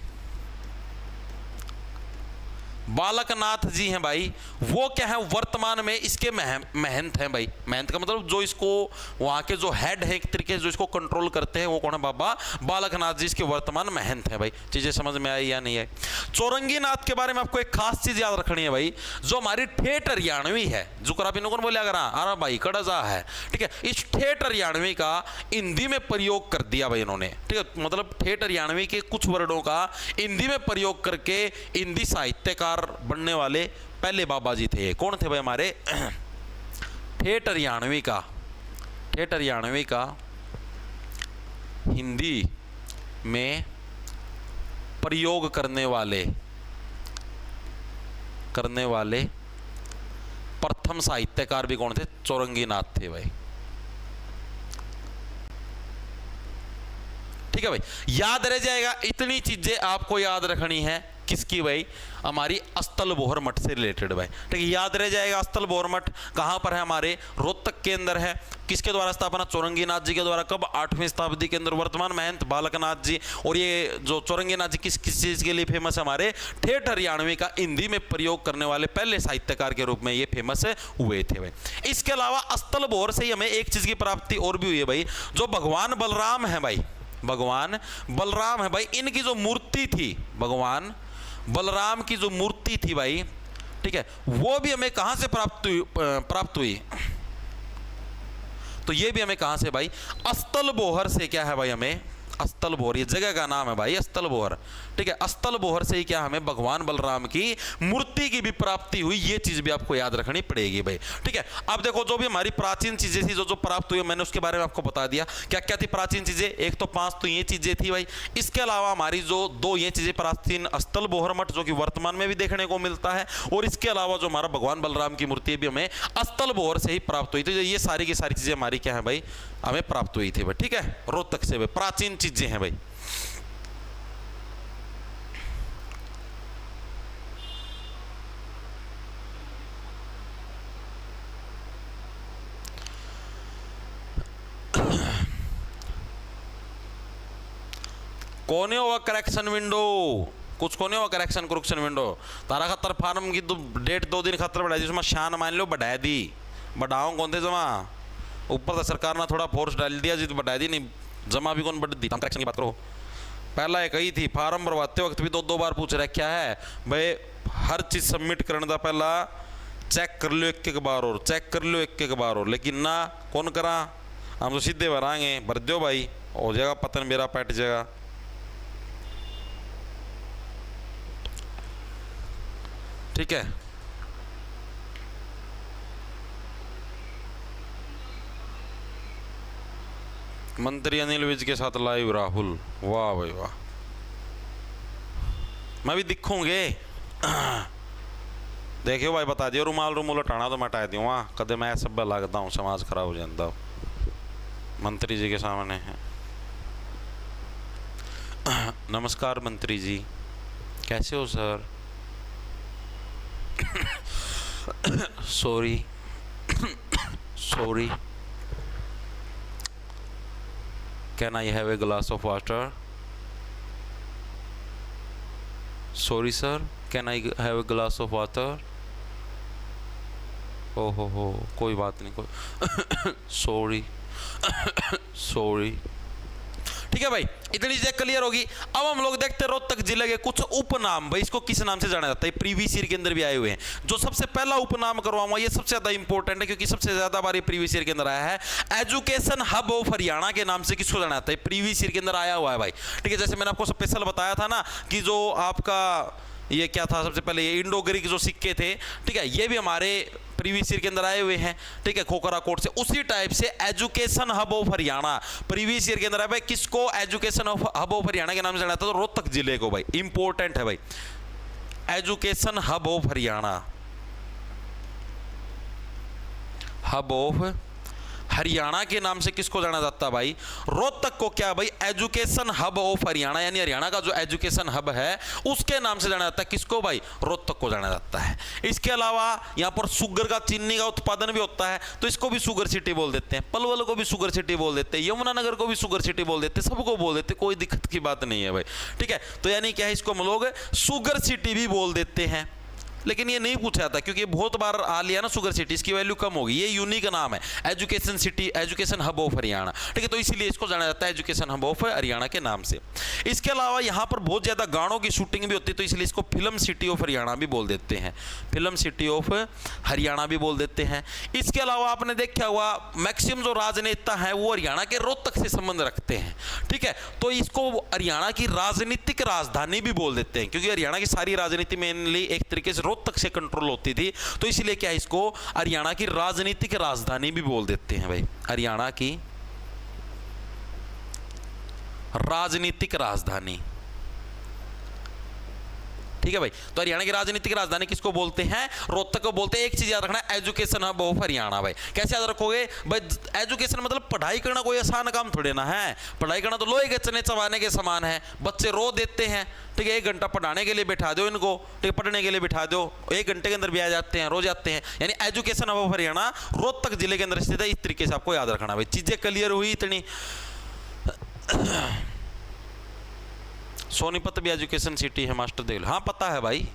बालकनाथ जी हैं भाई, वो क्या है वर्तमान में इसके महंत हैं भाई। महंत का मतलब जो इसको वहाँ के जो हेड है एक तरीके से जो इसको कंट्रोल करते हैं, वो कौन है? बाबा बालकनाथ जी इसके वर्तमान महंत हैं भाई। चीज़ें समझ में आई या नहीं आई? चौरंगी नाथ के बारे में आपको एक खास चीज़ याद रखनी है भाई, जो हमारी ठेठ हरियाणवी है, जो करापी कौन बोले अगर अरे भाई कड़जा है, ठीक है, इस ठेठ हरियाणवी का हिंदी में प्रयोग कर दिया भाई इन्होंने, ठीक है। मतलब ठेठ हरियाणवी के कुछ वर्डों का हिंदी में प्रयोग करके हिंदी साहित्यकार बनने वाले पहले बाबा जी थे। कौन थे भाई? हमारे ठेठ हरियाणवी का हिंदी में प्रयोग करने वाले प्रथम साहित्यकार भी कौन थे? चौरंगी नाथ थे भाई। ठीक है भाई, याद रह जाएगा। इतनी चीजें आपको याद रखनी है। किसकी भाई? हमारी अस्तल बोहर मठ से रिलेटेड भाई, ठीक है, याद रह जाएगा। अस्तल बोहर मठ कहाँ पर है? हमारे रोहतक के अंदर है। किसके द्वारा स्थापना? चौरंगी नाथ जी के द्वारा। कब? 8वीं शताब्दी के अंदर। वर्तमान महंत बालकनाथ जी। और ये जो चौरंगी नाथ जी किस चीज़ के लिए फेमस है? हमारे ठेठ हरियाणवी का हिंदी में प्रयोग करने वाले पहले साहित्यकार के रूप में ये फेमस हुए थे भाई। इसके अलावा अस्तल बोहर से ही हमें एक चीज़ की प्राप्ति और भी हुई है भाई, जो भगवान बलराम है भाई, भगवान बलराम है भाई, इनकी जो मूर्ति थी, भगवान बलराम की जो मूर्ति थी भाई, ठीक है, वो भी हमें कहां से प्राप्त हुई? तो ये भी हमें कहां से भाई? अस्तल बोहर से। क्या है भाई? हमें अस्तल बोहर, ये जगह का नाम है भाई, अस्तल बोहर, ठीक है। अस्तल बोहर से ही क्या हमें भगवान बलराम की मूर्ति की भी प्राप्ति हुई। ये चीज भी आपको याद रखनी पड़ेगी भाई, ठीक है। अब देखो, जो भी हमारी प्राचीन चीजें थी जो प्राप्त हुई, मैंने उसके बारे में आपको बता दिया। क्या क्या थी प्राचीन चीजें? एक तो 5 तो ये चीजें थी भाई। इसके अलावा हमारी जो 2 ये चीजें प्राचीन, अस्तल बोहर मठ जो कि वर्तमान में भी देखने को मिलता है, और इसके अलावा जो हमारा भगवान बलराम की मूर्ति भी हमें अस्तल बोहर से ही प्राप्त हुई। तो ये सारी की सारी चीजें हमारी क्या है भाई? हमें प्राप्त हुई थी भाई, ठीक है, रोहतक से भाई। प्राचीन चीजें हैं भाई। कोने हुआ करेक्शन विंडो, कुछ कोने हुआ करेक्शन करेक्शन विंडो। तारा खतर फार्म की तो डेट 2 दिन खतर बढ़ा दी, उसमें शान मान लो बढ़ा दी, बढ़ाओ कौन थे जमा? ऊपर तो सरकार ने थोड़ा फोर्स डाल दिया जी, तो बढ़ा दी, नहीं जमा भी कौन बढ़ दी। हम करेक्शन की बात करो, पहला एक ही थी, फार्म भरवाते वक्त भी 2 बार पूछ रहा क्या है भाई? हर चीज़ सबमिट करने का पहला चेक कर लो एक बार और, चेक कर लो एक बार और, लेकिन ना कौन करा? हम तो सीधे भराएंगे, भर दो भाई, हो जाएगा पतन मेरा पैट जाएगा, ठीक है। मंत्री अनिल विज के साथ लाइव राहुल, वाह भाई वाह, मैं भी दिखूंगे। देखियो भाई, बता दियो रुमाल हटाना तो मैं हटा दूँ, वहाँ कदे मैं सब लगता हूँ, समाज खराब हो जाता मंत्री जी के सामने है। नमस्कार मंत्री जी, कैसे हो sir? Sorry can I have a glass of water? Sorry sir, can I have a glass of water? हो कोई बात नहीं, कोई सॉरी ठीक है भाई, इतनी चीजें क्लियर होगी। अब हम लोग देखते हैं रोहतक जिले के कुछ उपनाम भाई, इसको किस नाम से जाना जाता है? प्रीवियस ईयर के अंदर भी आए हुए हैं। जो सबसे पहला उपनाम करवाऊंगा ये सबसे ज्यादा इंपॉर्टेंट है, क्योंकि सबसे ज्यादा बार प्रीवियस ईयर के अंदर आया है। एजुकेशन हब ऑफ हरियाणा के नाम से किसको जाना जाता है? प्रीवियस ईयर के अंदर आया हुआ है भाई, ठीक है। जैसे मैंने आपको स्पेशल बताया था ना कि जो आपका ये क्या था, सबसे पहले ये इंडो ग्रीक जो सिक्के थे, ठीक है, ये भी हमारे प्रीवियस ईयर के अंदर आए हुए हैं, ठीक है, खोखरा कोट से। उसी टाइप से education hub of Haryana previous year के अंदर है भाई। किसको एजुकेशन हब ऑफ हरियाणा के नाम से जाना था? तो रोहतक जिले को भाई, इंपॉर्टेंट है भाई, education hub of Haryana, hub of Haryana के नाम से किसको जाना जाता है भाई? रोहतक को क्या भाई? एजुकेशन हब ऑफ हरियाणा, यानी हरियाणा का जो एजुकेशन हब है उसके नाम से जाना जाता है। किसको भाई? रोहतक को जाना जाता है। इसके अलावा यहाँ पर शुगर का, चीनी का उत्पादन भी होता है, तो इसको भी शुगर सिटी बोल देते हैं। पलवल को भी शुगर सिटी बोल देते हैं, यमुनानगर को भी शुगर सिटी बोल देते हैं, सबको बोल देते हैं, कोई दिक्कत की बात नहीं है भाई, ठीक है। तो यानी क्या है, इसको हम लोग शुगर सिटी भी बोल देते हैं, लेकिन ये नहीं पूछा जाता क्योंकि ये बहुत बार आ लिया ना शुगर सिटी, इसकी वैल्यू कम होगी। ये यूनिक नाम है, education city, education hub of Haryana, ठीक है। तो इसीलिए इसको जाना जाता है एजुकेशन हब ऑफ हरियाणा के नाम से। इसके अलावा यहाँ पर बहुत ज़्यादा गानों की शूटिंग भी होती है, तो इसलिए इसको फिल्म सिटी ऑफ हरियाणा भी बोल देते हैं, फिल्म सिटी ऑफ हरियाणा भी बोल देते हैं। इसके अलावा आपने देखा हुआ मैक्सिमम जो राजनेता हैं वो हरियाणा के रोहतक से संबंध रखते हैं, ठीक है। तो इसको हरियाणा की राजनीतिक राजधानी भी बोल देते हैं, क्योंकि हरियाणा की सारी राजनीति मेनली एक तरीके से रोहतक से कंट्रोल होती थी, तो इसलिए क्या इसको हरियाणा की राजनीतिक राजधानी भी बोल देते हैं भाई, हरियाणा की राजनीतिक राजधानी, ठीक है भाई। तो हरियाणा की राजनीतिक राजधानी किसको बोलते हैं? रोहतक को बोलते हैं। एक चीज याद रखना, एजुकेशन हब ऑफ हरियाणा भाई। कैसे याद रखोगे भाई? एजुकेशन मतलब पढ़ाई करना कोई आसान काम थोड़े ना है, पढ़ाई करना तो लोहे के चने चबाने के समान है। बच्चे रो देते हैं, ठीक है, 1 घंटा पढ़ाने के लिए बैठा दो इनको, ठीक है, पढ़ने के लिए बैठा दो, 1 घंटे के अंदर भी आ जाते हैं, रो जाते हैं। यानी education hub of Haryana Rohtak जिले के अंदर स्थित है। इस तरीके से आपको याद रखना भाई। चीजें क्लियर हुई इतनी? सोनीपत भी एजुकेशन सिटी है मास्टर देव? हाँ पता है भाई,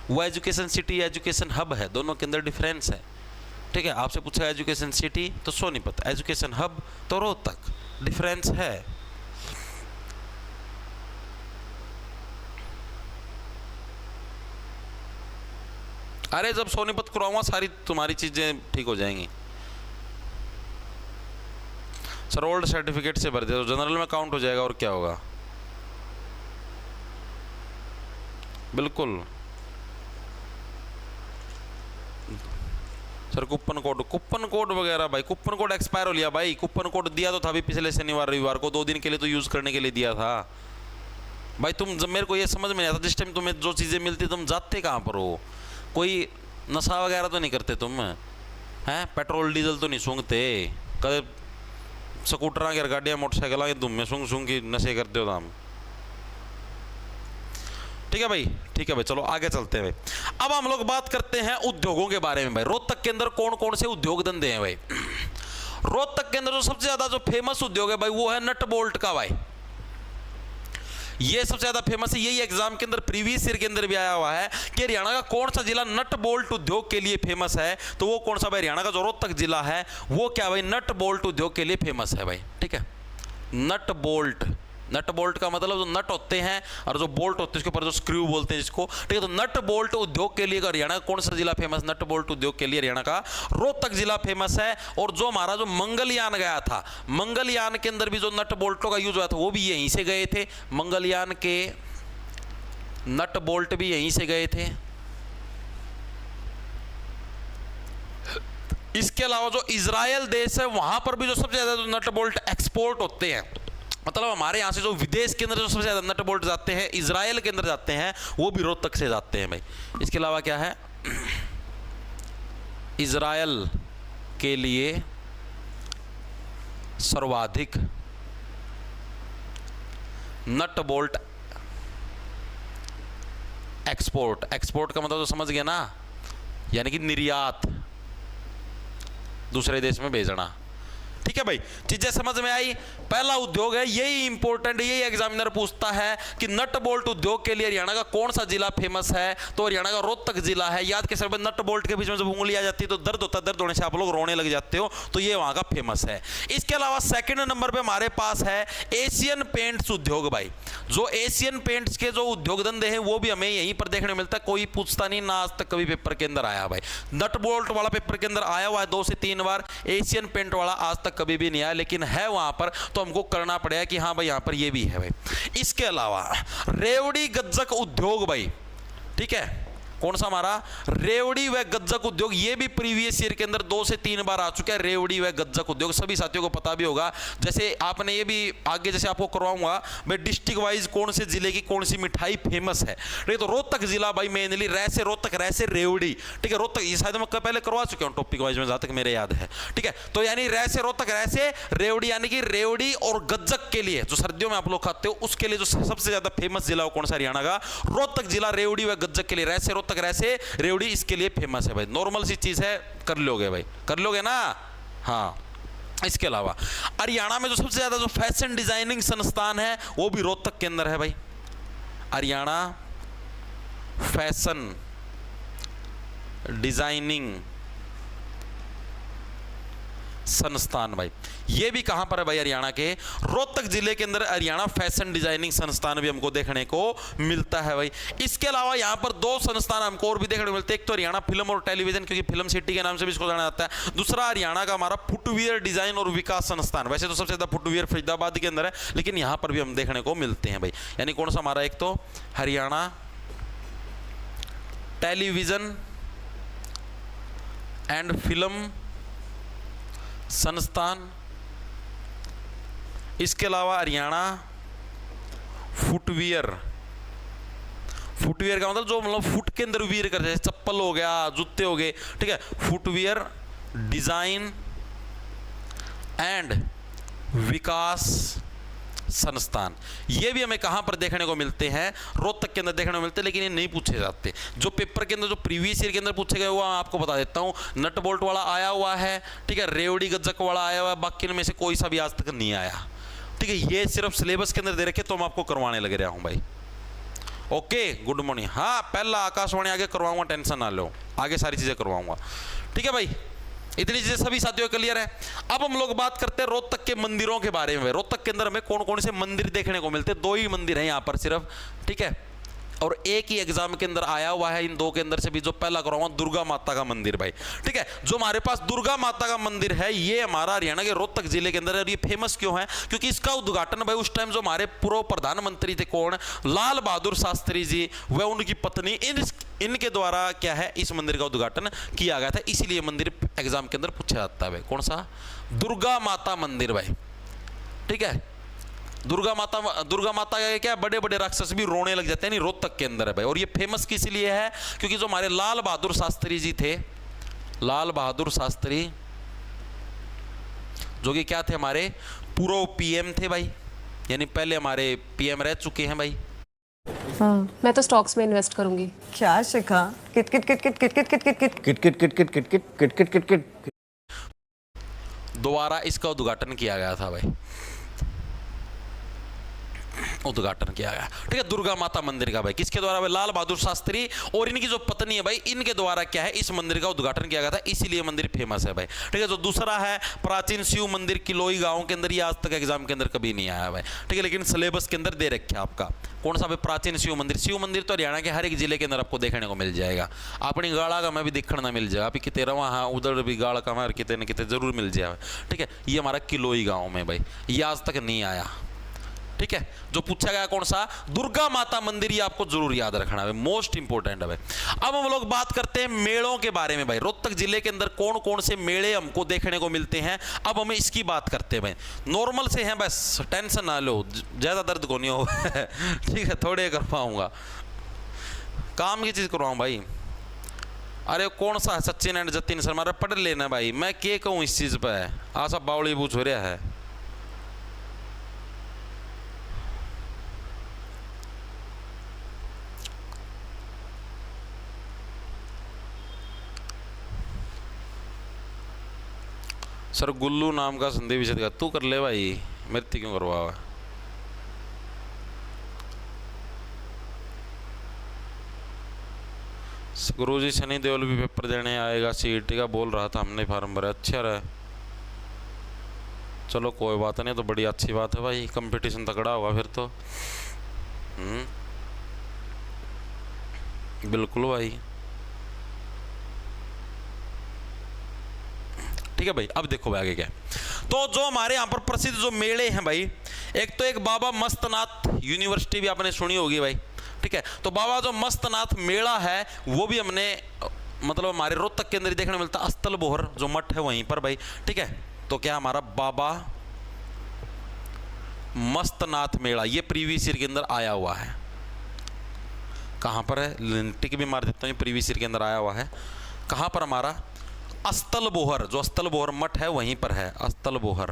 वो एजुकेशन सिटी एजुकेशन हब है, दोनों के अंदर डिफरेंस है, ठीक है। आपसे पूछा एजुकेशन सिटी तो सोनीपत, एजुकेशन हब तो रोहतक, डिफरेंस है। अरे जब सोनीपत कराऊंगा सारी तुम्हारी चीजें ठीक हो जाएंगी। सर ओल्ड सर्टिफिकेट से भर दे तो जनरल में काउंट हो जाएगा, और क्या होगा। बिल्कुल सर। कूपन कोड वगैरह भाई, कूपन कोड एक्सपायर हो लिया भाई। कूपन कोड दिया तो था भी पिछले शनिवार रविवार को, 2 दिन के लिए तो यूज करने के लिए दिया था भाई। तुम जब मेरे को ये समझ में नहीं आता, जिस टाइम तुम्हें जो चीज़ें मिलती तुम जाते कहाँ पर हो? कोई नशा वगैरह तो नहीं करते तुम हैं? पेट्रोल डीजल तो नहीं सूंघते? कदे स्कूटर के गाड़ियाँ मोटरसाइकिल के तुम में सूंघ के नशे करते हो तुम? ठीक है भाई, ठीक है भाई, चलो आगे चलते हैं भाई। अब हम लोग बात करते हैं उद्योगों के बारे में भाई। रोहतक के अंदर कौन कौन से उद्योग धंधे हैं भाई? रोहतक के अंदर जो सबसे ज्यादा जो फेमस उद्योग है भाई वो है नट बोल्ट का भाई। ये सबसे ज्यादा फेमस है। यही एग्जाम के अंदर प्रीवियस ईयर के अंदर भी आया हुआ है कि हरियाणा का कौन सा जिला नट बोल्ट उद्योग के लिए फेमस है, तो वो कौन सा भाई? हरियाणा का जो रोहतक जिला है वो क्या भाई? नट बोल्ट उद्योग के लिए फेमस है भाई, ठीक है। नट बोल्ट, नट बोल्ट का मतलब जो नट होते हैं और जो बोल्ट होते हैं उसके ऊपर जो स्क्रू बोलते हैं जिसको, ठीक है। तो नट बोल्ट उद्योग के लिए हरियाणा का कौन सा जिला फेमस? नट बोल्ट उद्योग के लिए हरियाणा का रोहतक जिला फेमस है। और जो हमारा जो मंगलयान गया था, मंगलयान के अंदर भी जो नट बोल्टों का यूज हुआ था वो भी यहीं से गए थे। मंगलयान के नट बोल्ट भी यहीं से गए थे। इसके अलावा जो इजराइल देश है वहां पर भी जो सबसे ज्यादा जो नट बोल्ट एक्सपोर्ट होते हैं, मतलब हमारे यहाँ से जो विदेश के अंदर जो सबसे ज़्यादा नट बोल्ट जाते हैं, इजराइल के अंदर जाते हैं, वो भी रोहतक से जाते हैं भाई। इसके अलावा क्या है? इजराइल के लिए सर्वाधिक नट बोल्ट एक्सपोर्ट, एक्सपोर्ट का मतलब तो समझ गया ना, यानी कि निर्यात, दूसरे देश में भेजना, ठीक है भाई। चीजें समझ में आई? पहला उद्योग है, यही इंपॉर्टेंट, यही एग्जामिनर पूछता है कि नट बोल्ट उद्योग के लिए हरियाणा का कौन सा जिला फेमस है, तो हरियाणा का रोहतक जिला है। याद के सर नट बोल्ट के बीच में जब उंगली आ जाती है तो दर्द होता है, दर्द होने से आप लोग रोने लग जाते हो, तो ये वहां का फेमस है। इसके अलावा सेकंड नंबर पे हमारे पास है एशियन पेंट्स उद्योग भाई। जो एशियन पेंट्स के जो उद्योग धंधे हैं वो भी हमें यहीं पर देखने मिलता है, कोई पूछता नहीं ना, आज तक कभी पेपर के अंदर आया भाई। नट बोल्ट वाला पेपर के अंदर आया हुआ है 2 से 3 बार, एशियन पेंट वाला आज तक कभी भी नहीं आया, लेकिन है वहां पर, तो हमको करना पड़ेगा कि हाँ भाई यहां पर ये भी है भाई। इसके अलावा रेवड़ी गज्जक उद्योग भाई, ठीक है, कौन सा हमारा? रेवड़ी व गज्जक उद्योग। ये भी प्रीवियस ईयर के अंदर 2 से 3 बार आ चुका है, रेवड़ी व गज्जक उद्योग। सभी साथियों को पता भी होगा। जैसे आपने ये भी आगे जैसे आपको करवाऊंगा मैं डिस्ट्रिक्ट वाइज कौन से जिले की कौन सी मिठाई फेमस है, ठीक, तो रोहतक जिला भाई मेनली रैसे रोहतक रैसे रेवड़ी, ठीक है। रोहतक ये शायद मैं पहले करवा चुके हूँ टॉपिक वाइज में जहां तक मेरे याद है, ठीक है। तो यानी रैसे रोहतक रैसे रेवड़ी, यानी कि रेवड़ी और गज्जक के लिए जो सर्दियों में आप लोग खाते हो उसके लिए जो सबसे ज्यादा फेमस जिला कौन सा? हरियाणा का रोहतक जिला रेवड़ी व गज्जक के लिए, रैसे रोहतक रैसे रेवड़ी इसके लिए फेमस है भाई। नॉर्मल सी चीज है, कर लोगे भाई, कर लोगे ना? हाँ। इसके अलावा हरियाणा में जो सबसे ज्यादा जो फैशन डिजाइनिंग संस्थान है वो भी रोहतक के अंदर है भाई। हरियाणा फैशन डिजाइनिंग संस्थान भाई, ये भी कहां पर है भाई? हरियाणा के रोहतक जिले के अंदर हरियाणा फैशन डिजाइनिंग संस्थान भी हमको देखने को मिलता है भाई। इसके अलावा यहां पर दो संस्थान हमको और भी देखने को मिलते हैं। एक तो हरियाणा फिल्म और टेलीविजन, क्योंकि फिल्म सिटी के नाम से भी इसको जाना जाता है। दूसरा हरियाणा का हमारा फुटवियर डिजाइन और विकास संस्थान। वैसे तो सबसे ज्यादा फुटवियर फरीदाबाद के अंदर है, लेकिन यहां पर भी हम देखने को मिलते हैं भाई। यानी कौन सा हमारा? एक तो हरियाणा टेलीविजन एंड फिल्म संस्थान, इसके अलावा हरियाणा फुटवियर। फुटवियर का मतलब फुट के अंदर वियर करते हैं, चप्पल हो गया, जूते हो गए, ठीक है। फुटवियर डिजाइन एंड विकास संस्थान, ये भी हमें कहां पर देखने को मिलते हैं? रोहतक के अंदर देखने को मिलते हैं, लेकिन ये नहीं पूछे जाते। जो पेपर के अंदर जो प्रीवियस ईयर के अंदर पूछे गए हुआ आपको बता देता हूं। नट बोल्ट वाला आया हुआ है, ठीक है, रेवड़ी गज्जक वाला आया हुआ है, बाकी में से कोई सा भी आज तक नहीं आया, ठीक है। ये सिर्फ सिलेबस के अंदर दे रखे, तो मैं आपको करवाने लग रहा हूं भाई। Okay, good morning. हाँ, पहला आकाशवाणी आगे करवाऊंगा, टेंशन ना लो, आगे सारी चीजें करवाऊंगा, ठीक है भाई। इतनी चीजें सभी साथियों को क्लियर है। अब हम लोग बात करते हैं रोहतक के मंदिरों के बारे में। रोहतक के अंदर हमें कौन कौन से मंदिर देखने को मिलते हैं? दो ही मंदिर हैं यहाँ पर सिर्फ, ठीक है, और एक ही एग्जाम के अंदर आया हुआ है इन दो के अंदर से भी। जो पहला कराऊंगा दुर्गा माता का मंदिर भाई, ठीक है। जो हमारे पास दुर्गा माता का मंदिर है, ये हमारा हरियाणा के रोहतक जिले के अंदर है। और ये फेमस क्यों है? क्योंकि इसका उद्घाटन भाई उस टाइम जो हमारे पूर्व प्रधानमंत्री थे, कौन? लाल बहादुर शास्त्री जी, वह उनकी पत्नी, इनके द्वारा क्या है, इस मंदिर का उद्घाटन किया गया था। इसीलिए मंदिर एग्जाम के अंदर पूछा जाता है भाई। कौन सा? दुर्गा माता मंदिर भाई, ठीक है। दुर्गा माता का क्या, बड़े बड़े राक्षस भी रोने लग जाते हैं, नहीं, रोहतक के अंदर है भाई। और ये फेमस किस लिए है? क्योंकि जो हमारे लाल बहादुर शास्त्री जी थे, लाल बहादुर शास्त्री, जो कि क्या थे, हमारे पूर्व पीएम थे भाई, यानी पहले हमारे पीएम रह चुके हैं भाई। हाँ, मैं तो स्टॉक्स में इन्वेस्ट करूंगी। क्या शिखा? किट किट किट किट किट किट किट किट किट किट किट किट किट किट किट किट किट किट। दोबारा इसका उद्घाटन किया गया था भाई, उद्घाटन किया गया, ठीक है, दुर्गा माता मंदिर का भाई। किसके द्वारा भाई? लाल बहादुर शास्त्री और इनकी जो पत्नी है भाई, इनके द्वारा क्या है, इस मंदिर का उद्घाटन किया गया था। इसीलिए मंदिर फेमस है भाई, ठीक है। जो दूसरा है प्राचीन शिव मंदिर किलोई गांव के अंदर, ये आज तक एग्जाम के अंदर कभी नहीं आया भाई, ठीक है, लेकिन सिलेबस के अंदर दे रखे आपका। कौन सा भाई? प्राचीन शिव मंदिर। शिव मंदिर तो हरियाणा के हर एक जिले के अंदर आपको देखने को मिल जाएगा। अपनी गाड़ा का मैं भी देखना मिल जाएगा, अभी कितने रवा, हाँ, उधर भी गाड़ा का मैं कितने न कितने जरूर मिल जाएगा, ठीक है। ये हमारा किलोई गाँव में भाई, ये आज तक नहीं आया, ठीक है। जो पूछा गया कौन सा? दुर्गा माता मंदिर, ये आपको जरूर याद रखना है, मोस्ट इंपोर्टेंट है भाई। अब हम लोग बात करते हैं मेलों के बारे में भाई। रोहतक जिले के अंदर कौन कौन से मेले हमको देखने को मिलते हैं, अब हम इसकी बात करते हैं भाई। नॉर्मल से हैं बस, टेंशन ना लो, ज्यादा दर्द को नहीं हो ठीक है, थोड़े करवाऊंगा, काम की चीज करवाऊं भाई। अरे कौन सा है? सचिन एंड जतिन शर्मा, पढ़ लेना भाई, मैं क्या कहूँ इस चीज पे, आ सब बावली पूछ हो रहा है। सर गुल्लू नाम का संधि विषय का तू कर ले भाई, मेरे क्यों करवा? गुरुजी सनी देओल भी पेपर देने आएगा, सीईटी का बोल रहा था, हमने फार्म भरा। अच्छा रहा, चलो कोई बात नहीं, तो बड़ी अच्छी बात है भाई, कंपटीशन तगड़ा होगा फिर तो। बिल्कुल भाई, ठीक है भाई। अब देखो भाई आगे क्या है। तो जो हमारे यहाँ पर प्रसिद्ध जो मेले हैं भाई, एक तो एक बाबा मस्तनाथ यूनिवर्सिटी भी आपने सुनी होगी भाई, ठीक है। तो बाबा जो मस्तनाथ मेला है, वो भी हमने मतलब हमारे रोहतक के अंदर देखने मिलता है। अस्तल बोहर जो मठ है वहीं पर भाई, ठीक है। तो क्या हमारा बाबा मस्तनाथ मेला, ये प्रीवियस ईयर के अंदर आया हुआ है। कहाँ पर है? टिक भी मार देता हूँ, प्रीवियस ईयर के अंदर आया हुआ है। कहाँ पर? हमारा अस्तल बोहर, जो अस्तल बोहर मठ है वहीं पर है, अस्तल बोहर,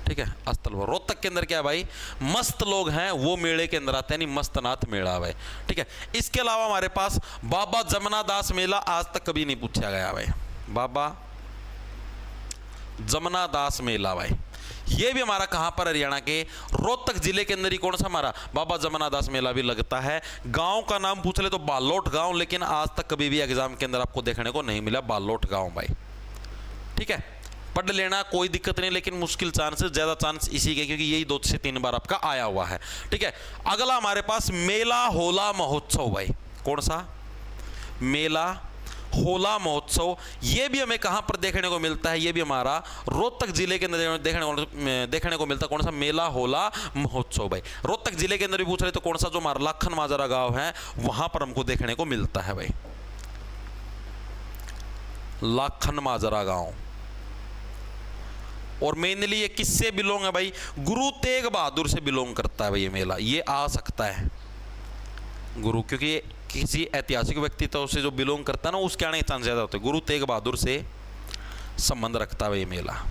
ठीक है, अस्तल बोहर। रोहतक के अंदर क्या है भाई? मस्त लोग हैं वो मेले के अंदर आते हैं, नहीं, मस्तनाथ मेला भाई, ठीक है। इसके अलावा हमारे पास बाबा जमना दास मेला, आज तक कभी नहीं पूछा गया भाई, बाबा जमना दास मेला भाई, ये भी हमारा कहाँ पर, हरियाणा के रोहतक जिले के अंदर ही कौन सा हमारा बाबा जमुना दास मेला भी लगता है। गांव का नाम पूछ ले तो बालोट गांव, लेकिन आज तक कभी भी एग्जाम के अंदर आपको देखने को नहीं मिला बालोट गांव भाई। ठीक है, पढ़ लेना कोई दिक्कत नहीं, लेकिन मुश्किल चांसेस, ज्यादा चांस इसी के क्योंकि यही 2 से 3 बार आपका आया हुआ है। ठीक है, अगला हमारे पास मेला होला महोत्सव भाई। कौन सा? मेला होला महोत्सव। ये भी हमें कहां पर देखने को मिलता है? ये भी हमारा रोहतक जिले के अंदर देखने को मिलता है। कौन सा? मेला होला महोत्सव भाई। रोहतक जिले के अंदर भी पूछ रहे तो कौन सा? जो हमारा लाखन माजरा गांव है वहां पर हमको देखने को मिलता है भाई, लाखन माजरा गांव। और मेनली ये किससे बिलोंग है भाई? गुरु तेग बहादुर से बिलोंग करता है भाई ये मेला। ये आ सकता है गुरु, क्योंकि किसी ऐतिहासिक व्यक्तित्व से जो बिलोंग करता है ना उसके आने के चांस ज़्यादा होते हैं। गुरु तेग बहादुर से संबंध रखता है ये मेला।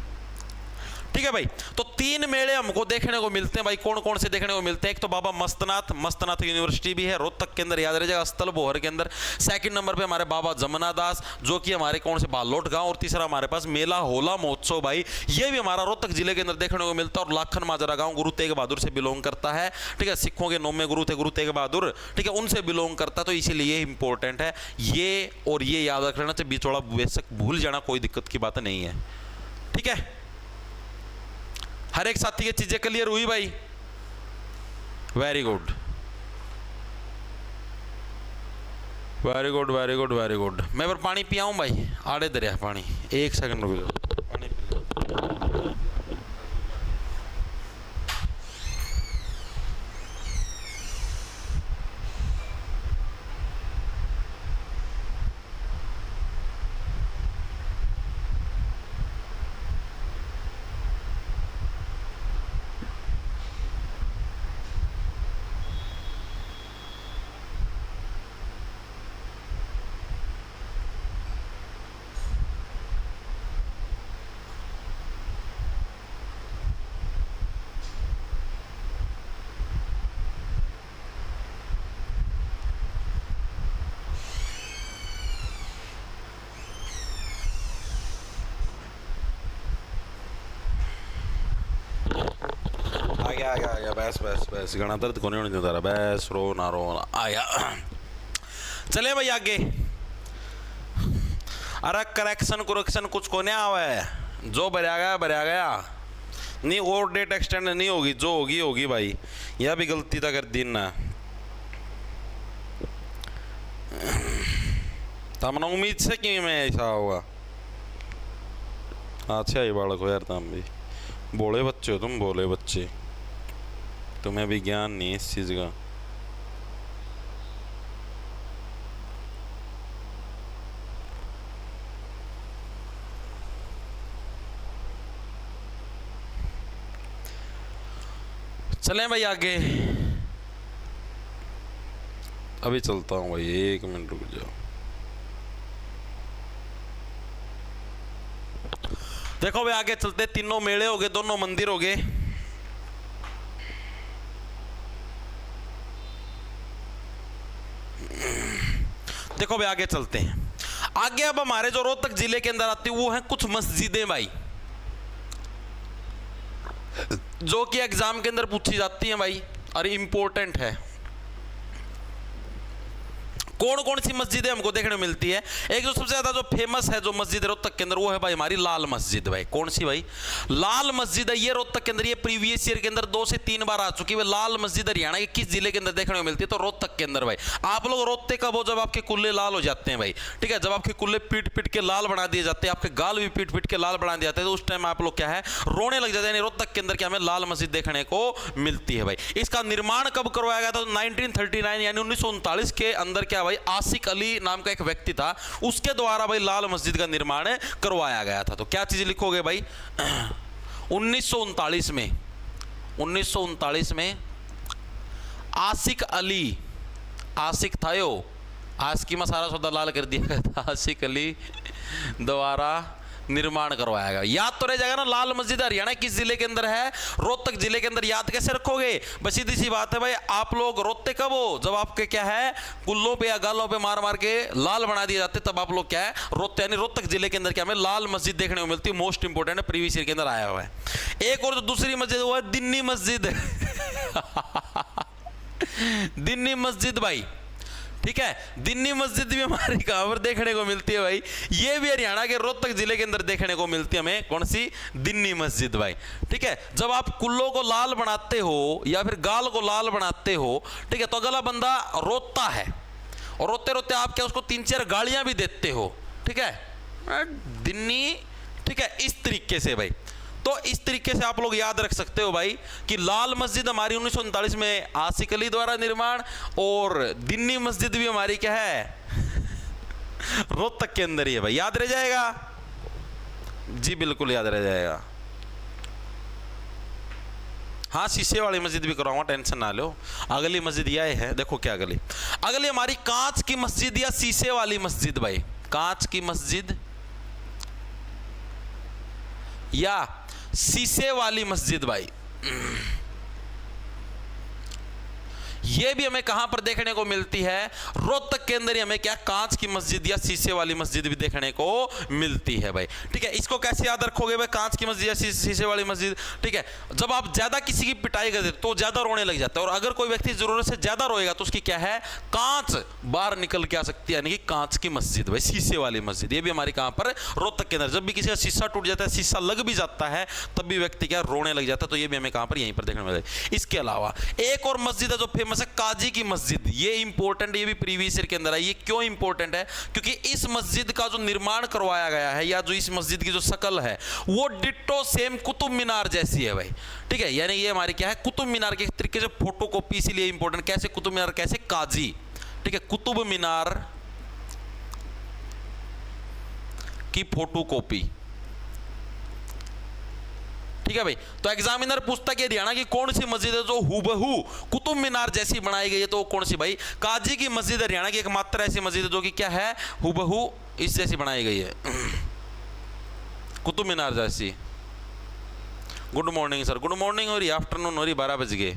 ठीक है भाई, तो 3 मेले हमको देखने को मिलते हैं भाई। कौन कौन से देखने को मिलते हैं? एक तो बाबा मस्तनाथ यूनिवर्सिटी भी है रोहतक के अंदर, याद रह स्थल बोहर के अंदर। सेकंड नंबर पे हमारे बाबा जमुना दास जो कि हमारे कौन से बालोट गांव। और तीसरा हमारे पास मेला होला महोत्सव भाई, ये भी हमारा रोहतक जिले के अंदर देखने को मिलता है। और लाखन माजरा गांव गुरु तेग बहादुर से बिलोंग करता है। ठीक है, सिखों के 9वें गुरु थे गुरु तेग बहादुर। ठीक है, उनसे बिलोंग करता है, तो इसीलिए इंपॉर्टेंट है ये। और ये याद रख लेना चाहिए, बीचोड़ा बेशक भूल जाना कोई दिक्कत की बात नहीं है। ठीक है, हर एक साथी की चीजें क्लियर हुई भाई? Very good, very good, very good, very good. मैं पर पानी पियाऊं भाई? आड़े दरिया पानी, 1 सेकंड रुक जाओ, पानी पी लो। आ गया बस घना दर्द को नहीं होने देता रहा, बस रो ना आया। चले भाई आगे। अरे करेक्शन कुछ को नहीं आवा है, जो भरा गया नहीं। और डेट एक्सटेंड नहीं होगी, जो होगी भाई। यह भी गलती था कर दी ना, तमना उम्मीद से कि मैं ऐसा होगा। अच्छा ही बालक हो यार, तुम भी बोले बच्चे हो, तुम बोले बच्चे, तुम्हें भी ज्ञान नहीं इस चीज का। चलें भाई आगे। अभी चलता हूँ भाई, 1 मिनट रुक जाओ। देखो भाई आगे चलते, तीनों मेले हो गए, दोनों मंदिर हो गए। देखो भाई आगे चलते हैं। आगे अब हमारे जो रोहतक जिले के अंदर आती है वो है कुछ मस्जिदें भाई, जो कि एग्जाम के अंदर पूछी जाती हैं भाई, और इंपॉर्टेंट है। कौन कौन सी मस्जिदें हमको देखने को मिलती है? एक जो सबसे ज्यादा जो फेमस है जो मस्जिद है रोहतक के अंदर, वो है भाई हमारी लाल मस्जिद भाई। कौन सी भाई? लाल मस्जिद है ये रोहतक के अंदर। ये प्रीवियस ईयर के अंदर 2 से 3 बार आ चुकी है। लाल मस्जिद हरियाणा के किस जिले के अंदर देखने को मिलती है? तो रोहतक के अंदर भाई। आप लोग रोते कब हो? जब आपके कुल्ले लाल हो जाते हैं भाई। ठीक है, जब आपके कुल्ले पीट पीट के लाल बना दिए जाते हैं, आपके गाल भी पीट पीट के लाल बना दिए जाते हैं, तो उस टाइम आप लोग क्या है, रोने लग जाते हैं। रोहतक के अंदर क्या हमें लाल मस्जिद देखने को मिलती है भाई। इसका निर्माण कब करवाया गया था? 1939 यानी 1939 के अंदर क्या भाई, आसिक अली नाम का एक व्यक्ति था, उसके द्वारा भाई लाल मस्जिद का निर्माण करवाया गया था। तो क्या चीज लिखोगे भाई? 1939 में आसिक अली, आसिक था यो, आसिकी में सारा सौदा लाल कर दिया गया था, आसिक अली द्वारा निर्माण करवाया गया। याद तो रह जाएगा ना, लाल मस्जिद हरियाणा किस जिले के अंदर है? रोहतक जिले के अंदर। याद कैसे रखोगे? बस सीधी सी बात है भाई, आप लोग रोते कब हो? जब आपके क्या है, कुल्लों पे या गालों पे मार मार के लाल बना दिए जाते, तब आप लोग क्या है, रोते। यानी रोहतक जिले के अंदर क्या हमें लाल मस्जिद देखने को मिलती है। मोस्ट इंपोर्टेंट है, प्रीवियस ईयर के अंदर आया हुआ है। एक और जो दूसरी मस्जिद वो है दिन्नी मस्जिद दिन्नी मस्जिद भाई, ठीक है। दिन्नी मस्जिद भी हमारी कहां पर देखने को मिलती है भाई? ये भी हरियाणा के रोहतक जिले के अंदर देखने को मिलती है हमें। कौन सी? दिन्नी मस्जिद भाई, ठीक है। जब आप कुल्लों को लाल बनाते हो या फिर गाल को लाल बनाते हो, ठीक है, तो अगला बंदा रोता है और रोते रोते आप क्या उसको 3-4 गालियां भी देते हो, ठीक है। दिन्नी, ठीक है, इस तरीके से भाई। तो इस तरीके से आप लोग याद रख सकते हो भाई कि लाल मस्जिद हमारी 1939 में आसिक अली द्वारा निर्माण, और दिन्नी मस्जिद भी हमारी क्या है, रोहतक के अंदर ही है भाई। याद रह जाएगा जी, बिल्कुल याद रह जाएगा। हाँ, शीशे वाली मस्जिद भी कराऊंगा, टेंशन ना लो। अगली मस्जिद यह है, देखो क्या अगली हमारी कांच की मस्जिद या शीशे वाली मस्जिद भाई। कांच की मस्जिद या शीशे वाली मस्जिद भाई, ये भी हमें कहां पर देखने को मिलती है? रोहतक के अंदर ही हमें क्या, कांच की मस्जिद या शीशे वाली मस्जिद भी देखने को मिलती है भाई, ठीक है। इसको कैसे याद रखोगे भाई? कांच की मस्जिद या शीशे वाली मस्जिद, ठीक है। जब आप ज्यादा किसी की पिटाई कर देते तो ज्यादा रोने लग जाता है, और अगर कोई व्यक्ति जरूरत से ज्यादा रोएगा तो उसकी क्या है, कांच बाहर निकल के आ सकती है, यानी कि कांच की मस्जिद भाई, शीशे वाली मस्जिद। ये भी हमारी कहां पर? रोहतक के अंदर। जब भी किसी का शीशा टूट जाता है, शीशा लग भी जाता है, तब भी व्यक्ति क्या, रोने लग जाता है। तो ये भी हमें कहां पर? यहीं पर देखने को मिलता है। इसके अलावा एक और मस्जिद है जो फेमस है, काजी की मस्जिद। ये इंपॉर्टेंट, ये भी प्रीवियस ईयर के अंदर है। ये क्यों इंपॉर्टेंट है? क्योंकि इस मस्जिद का जो निर्माण करवाया गया है, या जो इस मस्जिद की जो शक्ल है, वो डिट्टो सेम कुतुब मीनार जैसी है भाई, ठीक है। यानी ये हमारी क्या है, कुतुब मीनार के तरीके से फोटोकॉपी, इसीलिए इंपॉर्टेंट। कैसे कुतुब मीनार, कैसे काजी, ठीक है, कुतुब मीनार की फोटोकॉपी, ठीक है भाई। तो एग्जामिनर पूछता कि हरियाणा की कौन सी मस्जिद है जो हूबहू कुतुब मीनार जैसी बनाई गई है, तो कौन सी भाई? काजी की मस्जिद हरियाणा की एकमात्र ऐसी मस्जिद है जो कि क्या है, हूबहू इस जैसी बनाई गई है, कुतुब मीनार जैसी। Good morning sir. Good morning हो रही, आफ्टरनून हो रही, 12 बज गए,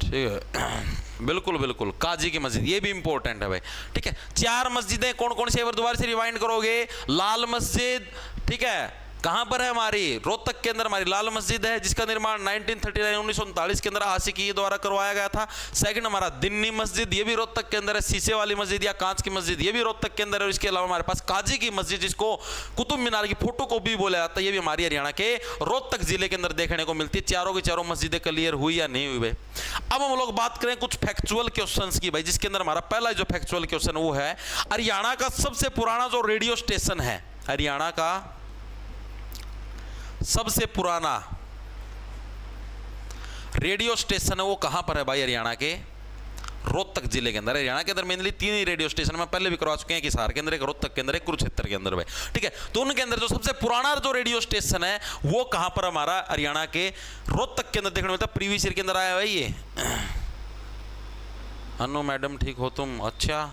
ठीक है। बिल्कुल बिल्कुल, काजी की मस्जिद, ये भी इंपॉर्टेंट है भाई, ठीक है। 4 मस्जिदें कौन कौन सी है, दोबारा से रिवाइंड करोगे। लाल मस्जिद, ठीक है, कहां पर है हमारी? रोहतक के अंदर हमारी लाल मस्जिद है, जिसका निर्माण 1939 के अंदर आशिकी द्वारा करवाया गया था। सेकंड हमारा दिन्नी मस्जिद, ये भी रोहतक के अंदर है। शीशे वाली मस्जिद या कांच की मस्जिद, ये भी रोहतक के अंदर है। और इसके अलावा हमारे पास काजी की मस्जिद, जिसको कुतुब मीनार की फोटोकॉपी बोला जाता है, ये भी हमारी हरियाणा के रोहतक जिले के अंदर देखने को मिलती है। चारों की चारों मस्जिदें क्लियर हुई या नहीं हुई भाई? अब हम लोग बात करें कुछ फैक्चुअल क्वेश्चंस की भाई, जिसके अंदर हमारा पहला जो फैक्चुअल क्वेश्चन वो है, हरियाणा का सबसे पुराना जो रेडियो स्टेशन है, हरियाणा का सबसे पुराना रेडियो स्टेशन है वो कहां पर है भाई? हरियाणा के रोहतक जिले के अंदर। हरियाणा के अंदर मेनली 3 ही रेडियो स्टेशन में पहले भी करवा चुके हैं, कि हिसार के अंदर, एक रोहतक के अंदर, एक कुरुक्षेत्र के अंदर भाई, ठीक है। तो उनके अंदर जो सबसे पुराना जो रेडियो स्टेशन है वो कहां पर हमारा हरियाणा के रोहतक के अंदर देखने को मिलता है। प्रीवियस ईयर के अंदर आया भाई ये। अनु मैडम ठीक हो तुम? अच्छा,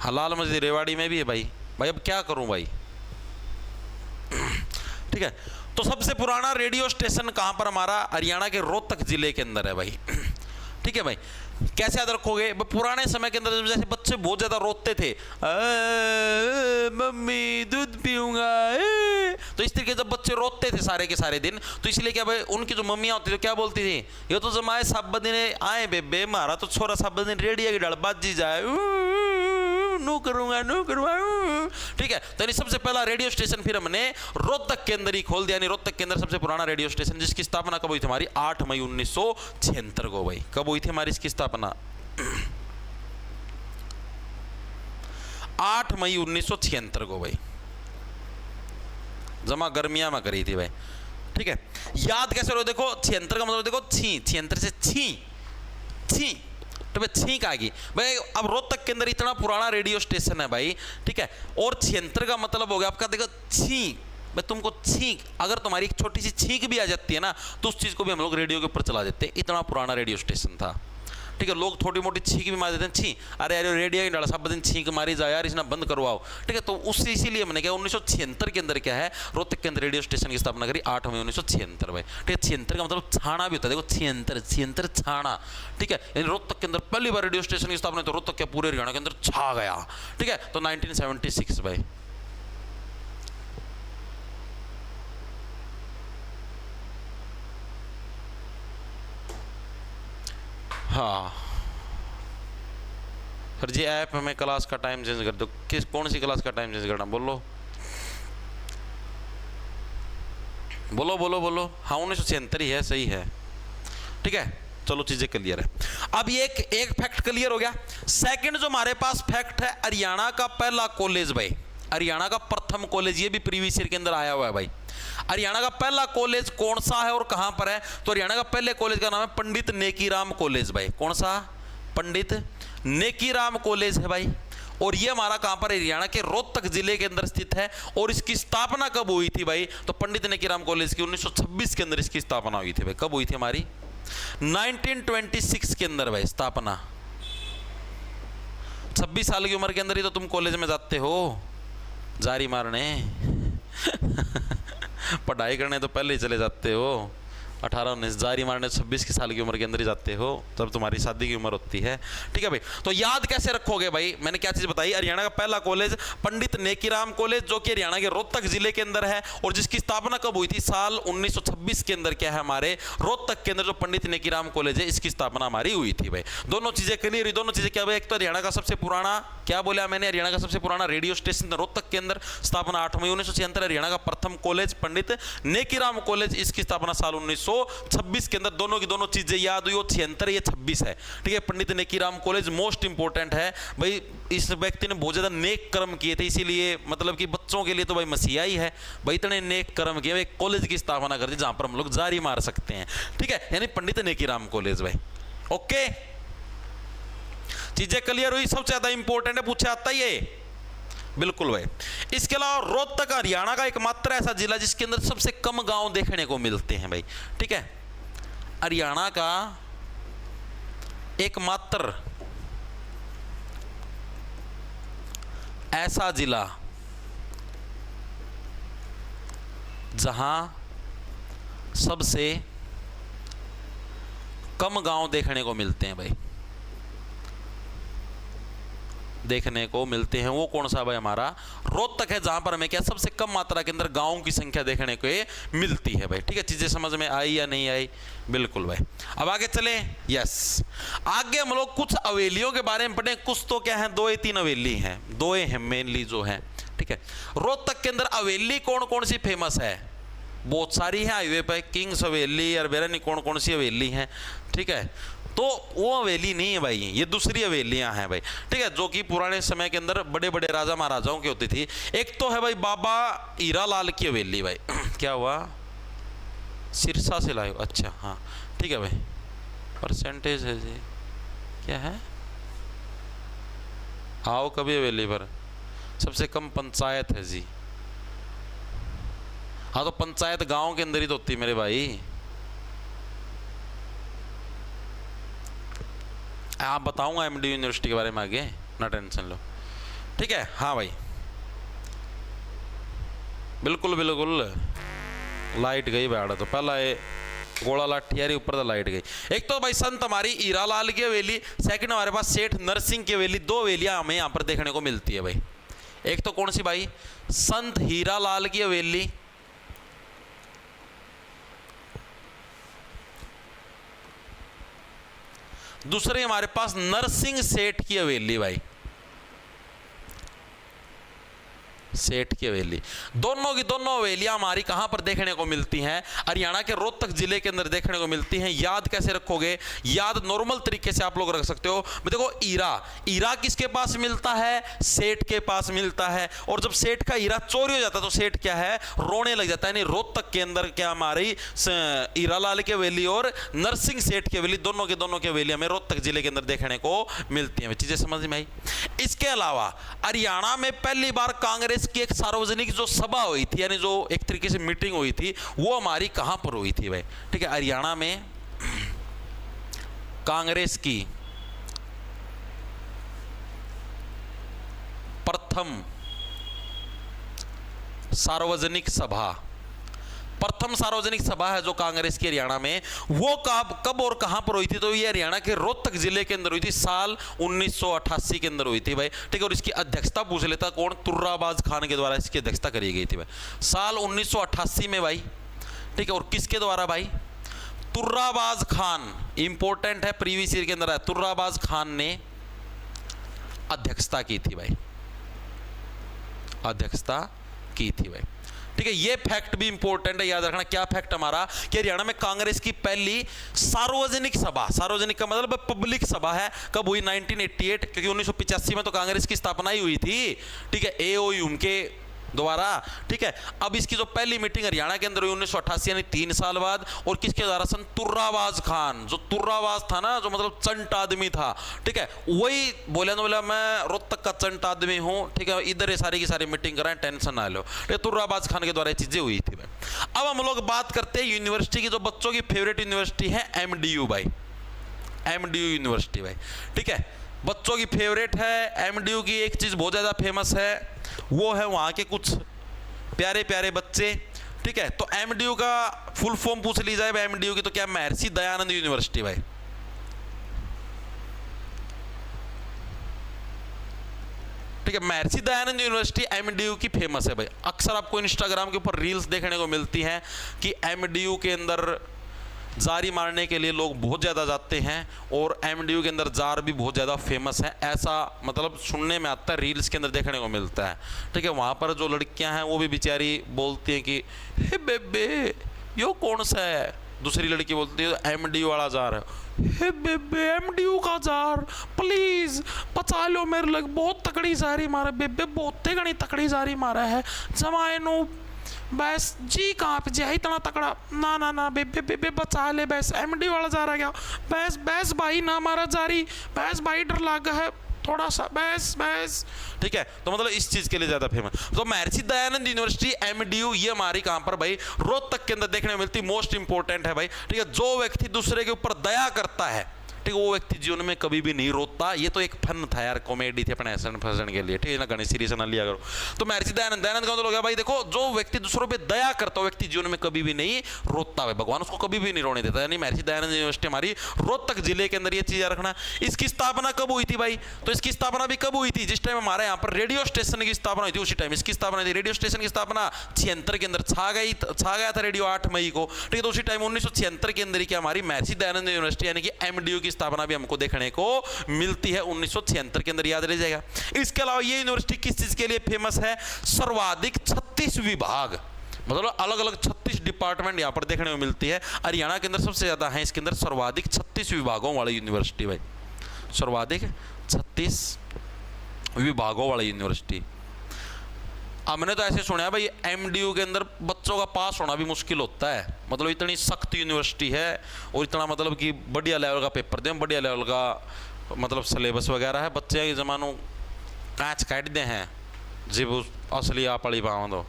हलाल मस्जिद रेवाड़ी में भी है भाई। भाई अब क्या करूं भाई, ठीक है। तो सबसे पुराना रेडियो स्टेशन कहां पर? हमारा हरियाणा के रोहतक जिले के अंदर है भाई, ठीक है भाई। कैसे याद रखोगे? पुराने समय के अंदर जैसे बच्चे बहुत ज्यादा रोते थे, मम्मी दूध पीऊंगा, तो इस तरीके जब बच्चे रोते थे सारे के सारे दिन, तो इसलिए क्या भाई, उनकी जो मम्मियां होती थी क्या बोलती थी, ये तो जमाए सब दिन आए बेबे, मारा तो छोरा सब दिन रेडियो की डल बाजी जाए, नू करूंगा, ठीक है। तो सबसे पहला रेडियो स्टेशन फिर हमने रोहतक के अंदर ही खोल दिया। रोहतक के अंदर सबसे पुराना रेडियो स्टेशन, जिसकी स्थापना कब हुई थी हमारी? 8 मई 1976 को भाई। कब हुई थी हमारी इसकी स्थापना? 8 मई 1976 को भाई, जमा गर्मिया में करी थी भाई, ठीक है। याद कैसे रहो? देखो 76 का मतलब देखो, 76 से छी, तो भाई छींक आ गई भाई। अब रोहतक के अंदर इतना पुराना रेडियो स्टेशन है भाई, ठीक है, और 76 का मतलब हो गया आपका, देखो छींक भाई, तुमको छींक, अगर तुम्हारी एक छोटी सी छींक भी आ जाती है ना, तो उस चीज को भी हम लोग रेडियो के ऊपर चला देते हैं। इतना पुराना रेडियो स्टेशन था, ठीक है, लोग थोड़ी मोटी छींक भी मार देते हैं, छी अरे यार रेडियो की डाला सब दिन छींक मारी जा यार, इसने बंद करवाओ। ठीक है, तो उससे इसीलिए मैंने क्या 1976 के अंदर क्या है, रोहतक के अंदर रेडियो स्टेशन की स्थापना करी 8 मई 1976 भाई। ठीक है, 76 का मतलब छाना भी होता है, देखो 76 छाना। ठीक है, यानी रोहतक के अंदर पहली बार रेडियो स्टेशन की स्थापना, तो रोहतक के पूरे हरियाणा के अंदर छा गया। ठीक है, तो 1976 भाई। हाँ फिर जी ऐप में क्लास का टाइम चेंज कर दो, किस कौन सी क्लास का टाइम चेंज करना, बोलो बोलो बोलो बोलो। हाँ 1976 ही है, सही है। ठीक है, चलो चीजें क्लियर है। अब ये एक फैक्ट क्लियर हो गया। सेकंड जो हमारे पास फैक्ट है, हरियाणा का पहला कॉलेज भाई, हरियाणा का प्रथम कॉलेज, ये भी प्रीवियस ईयर के अंदर आया हुआ है भाई। हरियाणा का पहला कॉलेज कौन सा है और कहां पर है, तो हरियाणा का पहले कॉलेज का नाम है पंडित नेकीराम कॉलेज भाई। कौन सा, पंडित नेकीराम कॉलेज है भाई। और ये हमारा कहां पर, हरियाणा के रोहतक जिले के अंदर स्थित है। और इसकी स्थापना कब हुई थी भाई, तो पंडित नेकीराम कॉलेज की 1926 के अंदर इसकी स्थापना हुई थी भाई। कब हुई थी हमारी, 1926 के अंदर भाई स्थापना। 26 साल की उम्र के अंदर ही तो तुम कॉलेज में जाते हो जारी मारने पढ़ाई करने तो पहले ही चले जाते हो, 18-19 जारी मारने 26 की साल की उम्र के अंदर ही जाते हो, तब तुम्हारी शादी की उम्र होती है। ठीक है भाई, तो याद कैसे रखोगे भाई, मैंने क्या चीज़ बताई, हरियाणा का पहला कॉलेज पंडित नेकीराम कॉलेज, जो कि हरियाणा के रोहतक जिले के अंदर है, और जिसकी स्थापना कब हुई थी, साल 1926 के अंदर क्या है, हमारे रोहतक के अंदर जो पंडित नेकीराम कॉलेज है, इसकी स्थापना हमारी हुई थी भाई। दोनों चीज़ें क्लियर हुई। दोनों चीज़ें क्या भाई, एक तो हरियाणा का सबसे पुराना, क्या बोला मैंने, हरियाणा का सबसे पुराना रेडियो स्टेशन रोहतक के अंदर, स्थापना 8 मई 1976। हरियाणा का प्रथम कॉलेज पंडित नेकीराम कॉलेज, इसकी स्थापना साल 1926 के अंदर। दोनों की दोनों चीजें याद हुई, वो 76 ये 26 है। ठीक है, पंडित नेकीराम कॉलेज मोस्ट इंपोर्टेंट है भाई। इस व्यक्ति ने बहुत ज्यादा नेक कर्म किए थे, इसीलिए मतलब कि बच्चों के लिए तो भाई मसीहा ही है भाई, इतने नेक कर्म किए, एक कॉलेज की स्थापना कर दी जहां पर हम लोग जारी मार सकते हैं। ठीक है, यानी पंडित नेकीराम कॉलेज भाई। ओके, चीजें क्लियर हुई। सबसे ज्यादा इंपॉर्टेंट है, पूछा आता ही है बिल्कुल भाई। इसके अलावा रोहतक हरियाणा का एकमात्र ऐसा जिला जिसके अंदर सबसे कम गांव देखने को मिलते हैं भाई। ठीक है, हरियाणा का एकमात्र ऐसा जिला जहां सबसे कम गांव देखने को मिलते हैं भाई, देखने को मिलते हैं, वो कौन सा भाई, हमारा रोहतक है, जहां पर हमें क्या सबसे कम मात्रा के अंदर गांवों की संख्या देखने को मिलती है भाई। ठीक है, चीजें समझ में आई या नहीं आई, बिल्कुल भाई। अब आगे चले, यस, आगे हम लोग कुछ हवेलियों के बारे में पढ़े। कुछ तो क्या है, 2 या 3 हवेली हैं, 2 हैं मेनली जो है। ठीक है, रोहतक के अंदर हवेली कौन कौन सी फेमस है, बहुत सारी है हाईवे पे, किंग्स हवेली और बेरनी, कौन कौन सी हवेली है। ठीक है, तो वो हवेली नहीं है भाई, ये दूसरी हवेलियां हैं भाई। ठीक है, जो कि पुराने समय के अंदर बड़े बड़े राजा महाराजाओं की होती थी। एक तो है भाई बाबा हीरालाल की हवेली भाई। क्या हुआ, सिरसा से लाए, अच्छा हाँ ठीक है भाई, परसेंटेज है जी, क्या है, आओ कभी हवेली पर, सबसे कम पंचायत है जी। हाँ तो पंचायत गांव के अंदर ही तो होती है मेरे भाई, आप बताऊंगा एमडी यूनिवर्सिटी के बारे में आगे, ना टेंशन लो। ठीक है, हाँ भाई बिल्कुल बिल्कुल। लाइट गई बैठ, तो पहला ये गोला लाठी यारी ऊपर तो लाइट गई। एक तो भाई संत हमारी हीरालाल की हवेली, सेकंड हमारे पास सेठ नरसिंह की हवेली। 2 हवेलियां हमें यहाँ पर देखने को मिलती है भाई। एक तो कौन सी भाई, संत हीरालाल की हवेली, दूसरे हमारे पास नरसिंह सेठ की हवेली भाई, सेठ की हवेली। दोनों की दोनों हवेलियां हमारी कहां पर देखने को मिलती हैं, हरियाणा के रोहतक जिले के अंदर देखने को मिलती हैं। याद कैसे रखोगे, याद नॉर्मल तरीके से आप लोग रख सकते हो। देखो हीरा, हीरा किसके पास मिलता है, सेठ के पास मिलता है। और जब सेठ का हीरा चोरी हो जाता है तो सेठ क्या है, रोने लग जाता है। यानी रोहतक के अंदर क्या हमारी हीरालाल की हवेली और नरसिंह सेठ की हवेली, दोनों की हवेली हमें रोहतक जिले के अंदर देखने को मिलती है। चीजें समझ में आई। इसके अलावा हरियाणा में पहली बार कांग्रेस की एक सार्वजनिक जो सभा हुई थी, यानी जो एक तरीके से मीटिंग हुई थी, वो हमारी कहां पर हुई थी भाई। ठीक है, हरियाणा में कांग्रेस की प्रथम सार्वजनिक सभा, प्रथम सार्वजनिक सभा है जो कांग्रेस की हरियाणा में, वो कब और कहां पर हुई थी? तो ये हरियाणा के रोहतक जिले के अंदर हुई थी, साल 1988 के अंदर हुई थी भाई, ठीक है। और इसकी अध्यक्षता पूछ लेता कौन? तुर्राबाज खान के द्वारा इसकी अध्यक्षता करी गई थी भाई, साल 1988 में भाई, ठीक है। और किसके द्वारा भाई? तुर्राबाज खान, इंपॉर्टेंट है, प्रीवियस ईयर के अंदर है, तुर्राबाज खान ने अध्यक्षता की थी भाई, अध्यक्षता की थी भाई, ठीक है। ये फैक्ट भी इंपॉर्टेंट है, याद रखना। क्या फैक्ट हमारा? कि हरियाणा में कांग्रेस की पहली सार्वजनिक सभा, सार्वजनिक का मतलब पब्लिक सभा है, कब हुई? 1988, क्योंकि 1985 में तो कांग्रेस की स्थापना ही हुई थी, ठीक है, एओयू के द्वारा, ठीक है। अब इसकी जो पहली मीटिंग हरियाणा के अंदर हुई 1988 यानी 3 साल बाद, और किसके द्वारा? सन तुर्राबाज खान, जो तुर्राबाज था ना, जो मतलब चंट आदमी था, ठीक है, वही बोले ना, बोला मैं रोहतक का चंट आदमी हूं, ठीक है, इधर ये सारी की सारी मीटिंग कराएं, टेंशन ना लो, ठीक है। तुर्राबाज खान के द्वारा ये चीजें हुई थी भाई। अब हम लोग बात करते हैं यूनिवर्सिटी की, जो बच्चों की फेवरेट यूनिवर्सिटी है एमडीयू भाई, एमडीयू यूनिवर्सिटी भाई, ठीक है, बच्चों की फेवरेट है। एमडीयू की एक चीज बहुत ज्यादा फेमस है, वो है वहां के कुछ प्यारे प्यारे बच्चे, ठीक है। तो एमडीयू का फुल फॉर्म पूछ ली जाए एमडीयू की, तो क्या? महर्षि दयानंद यूनिवर्सिटी भाई, ठीक है। महर्षि दयानंद यूनिवर्सिटी एमडीयू की फेमस है भाई। अक्सर आपको इंस्टाग्राम के ऊपर रील्स देखने को मिलती हैं कि एमडीयू के अंदर जारी मारने के लिए लोग बहुत ज़्यादा जाते हैं, और एमडीयू के अंदर जार भी बहुत ज़्यादा फेमस है, ऐसा मतलब सुनने में आता है, रील्स के अंदर देखने को मिलता है, ठीक है। वहाँ पर जो लड़कियां हैं वो भी बेचारी बोलती हैं कि हे बेबे यो कौन सा है? दूसरी लड़की बोलती है एमडीयू वाला जार है, हे बेबे एमडीयू का जार प्लीज बचा लो मेरे लग, बहुत तकड़ी जारी मारा बेबे, बहुत घनी तकड़ी जारी मारा है, जमाए नो बस जी कहाँ पे जी इतना तकड़ा, ना ना ना बेबे बेबे बचा ले, बस एमडी वाला जा रहा गया, बस बस भाई ना मारा जारी, बस भाई डर लगा है थोड़ा सा, बस बस, ठीक है। तो मतलब इस चीज के लिए ज्यादा फेमस। तो महर्षि दयानंद यूनिवर्सिटी एमडीयू ये हमारी कहां पर भाई? रोहतक के अंदर देखने में मिलती, मोस्ट इंपॉर्टेंट है भाई, ठीक है। जो व्यक्ति दूसरे के ऊपर दया करता है, ठीक है, वो व्यक्ति जीवन में कभी भी नहीं रोता। ये तो एक फन था यार, कॉमेडी थी अपने हंसने फंसण के लिए, ठीक है ना, गणेश सीरीज ना लिया करो। तो महर्षि दयानंद, दयानंद का मतलब हो गया भाई, देखो जो व्यक्ति दूसरों पे दया करता है व्यक्ति जीवन में कभी भी नहीं रोता है, भगवान उसको कभी भी नहीं रोने देता। यानी महर्षि दयानंद यूनिवर्सिटी हमारी रोहतक जिले के अंदर, ये चीज रखना। इसकी स्थापना कब हुई थी भाई? तो इसकी स्थापना भी कब हुई थी? जिस टाइम हमारे यहाँ पर रेडियो स्टेशन की स्थापना हुई थी, उसी टाइम इसकी स्थापना थी। रेडियो स्टेशन की स्थापना 76 के अंदर छा गया था रेडियो 8 मई को, ठीक है। तो उसी टाइम 1976 के अंदर ही क्या हमारी महर्षि दयानंद यूनिवर्सिटी यानी कि एमडीयू की स्थापना भी हमको देखने को मिलती है 1976 के अंदर, याद रह जाएगा। इसके अलावा ये यूनिवर्सिटी किस चीज के लिए फेमस है? सर्वाधिक 36 विभाग, मतलब अलग अलग 36 डिपार्टमेंट यहां पर देखने को मिलती है। हरियाणा के अंदर सबसे ज्यादा है इसके अंदर सर्वाधिक 36 विभागों वाली यूनिवर्सिटी भाई, सर्वाधिक 36 विभागों वाली यूनिवर्सिटी। हमने तो ऐसे सुना है भाई एमडीयू के अंदर बच्चों का पास होना भी मुश्किल होता है, मतलब इतनी सख्त यूनिवर्सिटी है, और इतना मतलब कि बढ़िया लेवल का पेपर दें, बढ़िया लेवल का मतलब सिलेबस वगैरह है। बच्चे के जमानों कांच काट दे हैं जब उस असली आप पड़ी पाओ दो।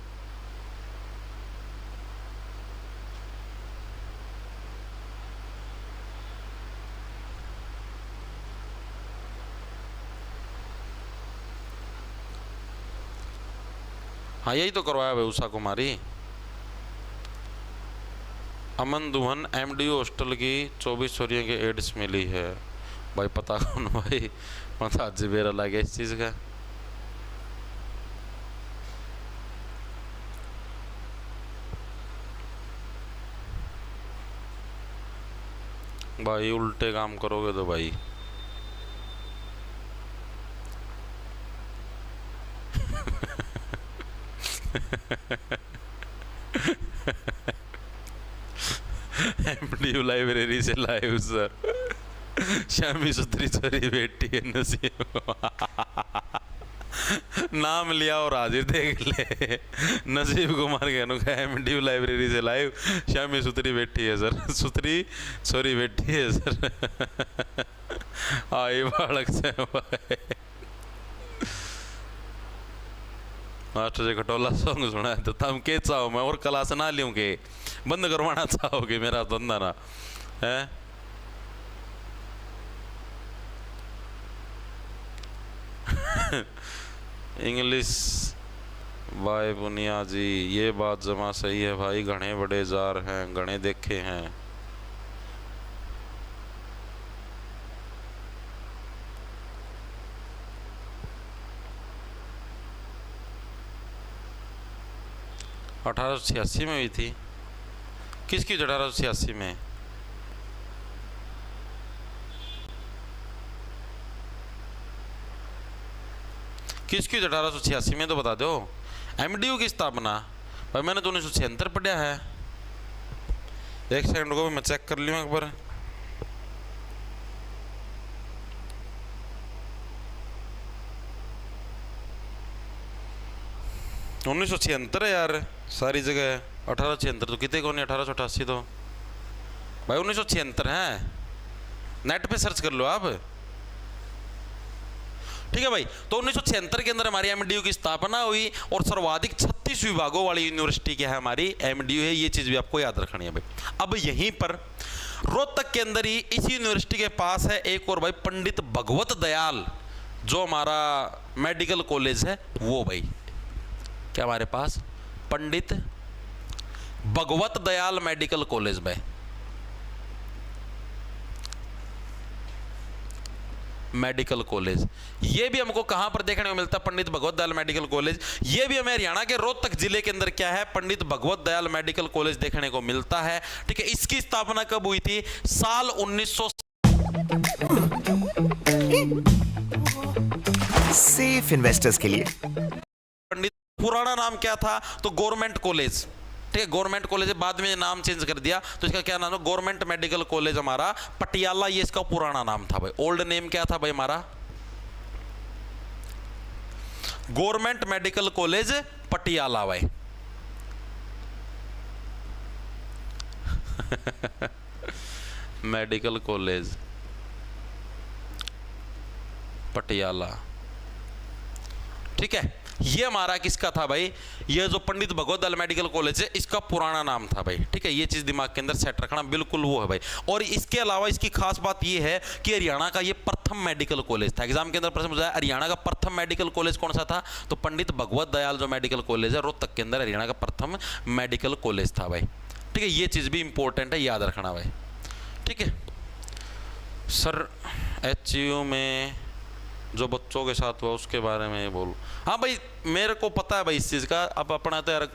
हाँ यही तो करवाया भाई उषा कुमारी। अमन दुहन एमडीयू हॉस्टल की 24 छोरियों के एड्स मिली है भाई, पता कौन भाई? मतलब आज बेरा लगे इस चीज़ का। भाई उल्टे काम करोगे तो भाई एमडीयू लाइब्रेरी से लाइव सर, शामी सुथरी छोरी बेटी है नसीब नाम लिया और हाजिर देख ले, नसीब कुमार के अनुका एमडीयू लाइब्रेरी से लाइव, शामी सुथरी बैठी है सर, सुथरी छोरी बैठी है सर आई बालक से मास्टर जी खटोला सॉन्ग सुना है तो तुम के चाहो मैं और क्लास ना लूँ के बंद करवाना चाहोगे मेरा धंधा ना है? इंग्लिश बाय पुनिया जी, ये बात जमा सही है भाई, घने बड़े जार हैं, घने देखे हैं। अठारह सौ छियासी में हुई थी। किसकी 1886 में? किसकी 1886 में तो बता दो। एमडीयू की स्थापना भाई मैंने तो 1976 पढ़ा है। एक सेकंड को भी मैं चेक कर लूँ एक बार। उन्नीस सौ छिहत्तर है यार सारी जगह। 1876 तो कितने को नहीं, 1888 तो भाई 1976 है। नेट पे सर्च कर लो आप, ठीक है भाई। तो 1976 के अंदर हमारी एमडीयू की स्थापना हुई और सर्वाधिक 36 विभागों वाली यूनिवर्सिटी क्या है हमारी, एमडीयू है। ये चीज भी आपको याद रखनी है भाई। अब यहीं पर रोहतक के अंदर ही इसी यूनिवर्सिटी के पास है एक और भाई, पंडित भगवत दयाल, जो हमारा मेडिकल कॉलेज है वो भाई। क्या हमारे पास पंडित भगवत दयाल मेडिकल कॉलेज भाई, मेडिकल कॉलेज। ये भी हमको कहां पर देखने को मिलता है? Pandit Bhagwat Dayal medical college. ये भी हमें हरियाणा के रोहतक जिले के अंदर क्या है, पंडित भगवत दयाल मेडिकल कॉलेज देखने को मिलता है, ठीक है। इसकी स्थापना कब हुई थी? साल 1900। सेफ इन्वेस्टर्स के लिए। पंडित पुराना नाम क्या था? तो गवर्नमेंट कॉलेज, ठीक है। गवर्नमेंट कॉलेज बाद में नाम चेंज कर दिया, तो इसका क्या नाम है? गवर्नमेंट मेडिकल कॉलेज हमारा पटियाला, ये इसका पुराना नाम था भाई। ओल्ड नेम क्या था भाई हमारा? गवर्नमेंट मेडिकल कॉलेज पटियाला भाई। मेडिकल कॉलेज पटियाला, ठीक है। ये हमारा किसका था भाई? ये जो पंडित भगवत दयाल मेडिकल कॉलेज है इसका पुराना नाम था भाई, ठीक है। ये चीज दिमाग के अंदर सेट रखना, बिल्कुल वो है भाई। और इसके अलावा इसकी खास बात ये है कि हरियाणा का ये प्रथम मेडिकल कॉलेज था। एग्जाम के अंदर प्रश्न पूछा है हरियाणा का प्रथम मेडिकल कॉलेज कौन सा था? तो पंडित भगवत दयाल जो मेडिकल कॉलेज है रोहतक के अंदर, हरियाणा का प्रथम मेडिकल कॉलेज था भाई, ठीक है। ये चीज भी इंपॉर्टेंट है, याद रखना भाई, ठीक है। सर एचयू में जो बच्चों के साथ हुआ उसके बारे में बोलो। हाँ भाई मेरे को पता है भाई इस चीज़ का। अब अपना तो यार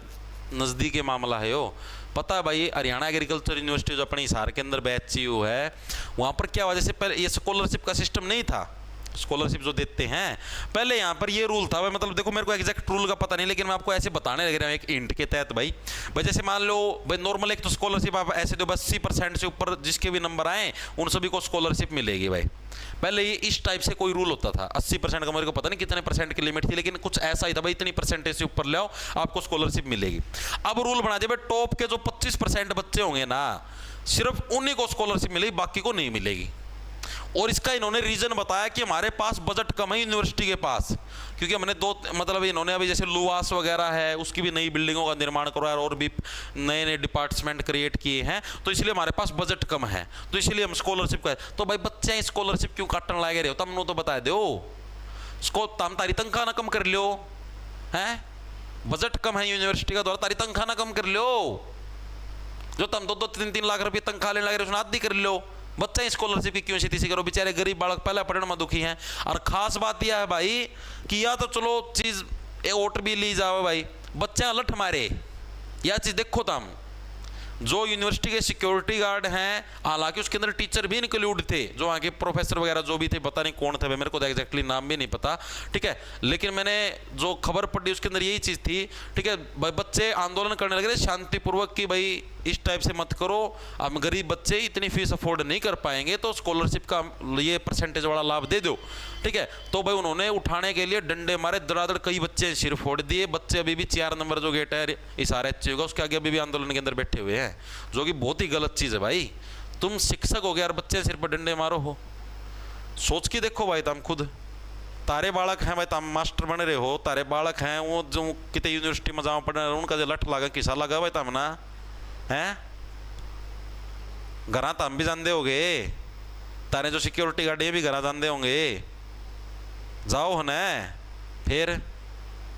नज़दीकी मामला है हो, पता है भाई। हरियाणा एग्रीकल्चर यूनिवर्सिटी जो अपने हिसार के अंदर एचयू है, वहाँ पर क्या वजह से पहले ये स्कॉलरशिप का सिस्टम नहीं था। स्कॉलरशिप जो देते हैं पहले यहाँ पर ये रूल था भाई, मतलब देखो मेरे को एग्जैक्ट रूल का पता नहीं, लेकिन मैं आपको ऐसे बताने लग रहा हूँ एक इंट के तहत भाई। जैसे मान लो भाई नॉर्मल एक तो स्कॉलरशिप आप ऐसे दो 80% से ऊपर जिसके भी नंबर आए उन सभी को स्कॉलरशिप मिलेगी भाई। पहले ये इस टाइप से कोई रूल होता था। 80% का मेरे को पता नहीं कितने परसेंट की लिमिट थी, लेकिन कुछ ऐसा ही था भाई, इतनी परसेंटेज से ऊपर ले आओ आपको स्कॉलरशिप मिलेगी। अब रूल बना दिया भाई टॉप के जो 25% बच्चे होंगे ना, सिर्फ उन्हीं को स्कॉलरशिप मिलेगी, बाकी को नहीं मिलेगी। और इसका इन्होंने रीजन बताया कि हमारे पास बजट कम है यूनिवर्सिटी के पास, क्योंकि हमने दो मतलब इन्होंने अभी जैसे लुवास वगैरह है उसकी भी नई बिल्डिंगों का निर्माण करवाया और भी नए नए डिपार्टमेंट क्रिएट किए हैं, तो इसलिए हमारे पास बजट कम है, तो इसलिए हम स्कॉलरशिप का। तो भाई बच्चे स्कॉलरशिप क्यों काटने लागे रहे हो? तुमने तो बता दो तम तारी तनख्वाह ना कम कर लो हैं, बजट कम है यूनिवर्सिटी का, द्वारा तारी तनख्वाह ना कम कर लो। जो तुम 2-2 3-3 लाख रुपये तनख्वाह लेने लगे रहे आदि कर लो। बच्चे स्कॉलरशिप की क्यों सीधी करो? बेचारे गरीब बालक पहले पढ़ने में दुखी हैं। और खास बात यह है भाई कि या तो चलो चीज वोट भी ली जाओ भाई, बच्चे लठ मारे, यह चीज देखो तुम। जो यूनिवर्सिटी के सिक्योरिटी गार्ड हैं, हालांकि उसके अंदर टीचर भी इंक्लूड थे, जो वहाँ के प्रोफेसर वगैरह जो भी थे, पता नहीं कौन थे, मेरे को तो एग्जैक्टली नाम भी नहीं पता, ठीक है। लेकिन मैंने जो खबर पढ़ी उसके अंदर यही चीज़ थी, ठीक है। भाई बच्चे आंदोलन करने लगे थे शांतिपूर्वक कि भाई इस टाइप से मत करो, हम गरीब बच्चे इतनी फीस अफोर्ड नहीं कर पाएंगे, तो स्कॉलरशिप का ये परसेंटेज वाला लाभ दे दो, ठीक है। तो भाई उन्होंने उठाने के लिए डंडे मारे, दरादर कई बच्चे सिर फोड़ दिए। बच्चे अभी भी 4 नंबर जो गेट है इशारा होगा उसके आगे अभी भी आंदोलन के अंदर बैठे हुए हैं, जो कि बहुत ही गलत चीज़ है भाई। तुम शिक्षक हो गए यार, बच्चे सिर पर डंडे मारो हो, सोच के देखो भाई। तुम खुद तारे बालक हैं भाई, तुम मास्टर बन रहे हो, तारे बालक हैं वो जो कितने यूनिवर्सिटी में जाओ पढ़ने, उनका जो लठ लगा किसा लगा भाई तुम ना हैं। घर तुम भी जानते होगे, तारे जो सिक्योरिटी गार्ड ये भी घर जानते होंगे, जाओ है ना। फिर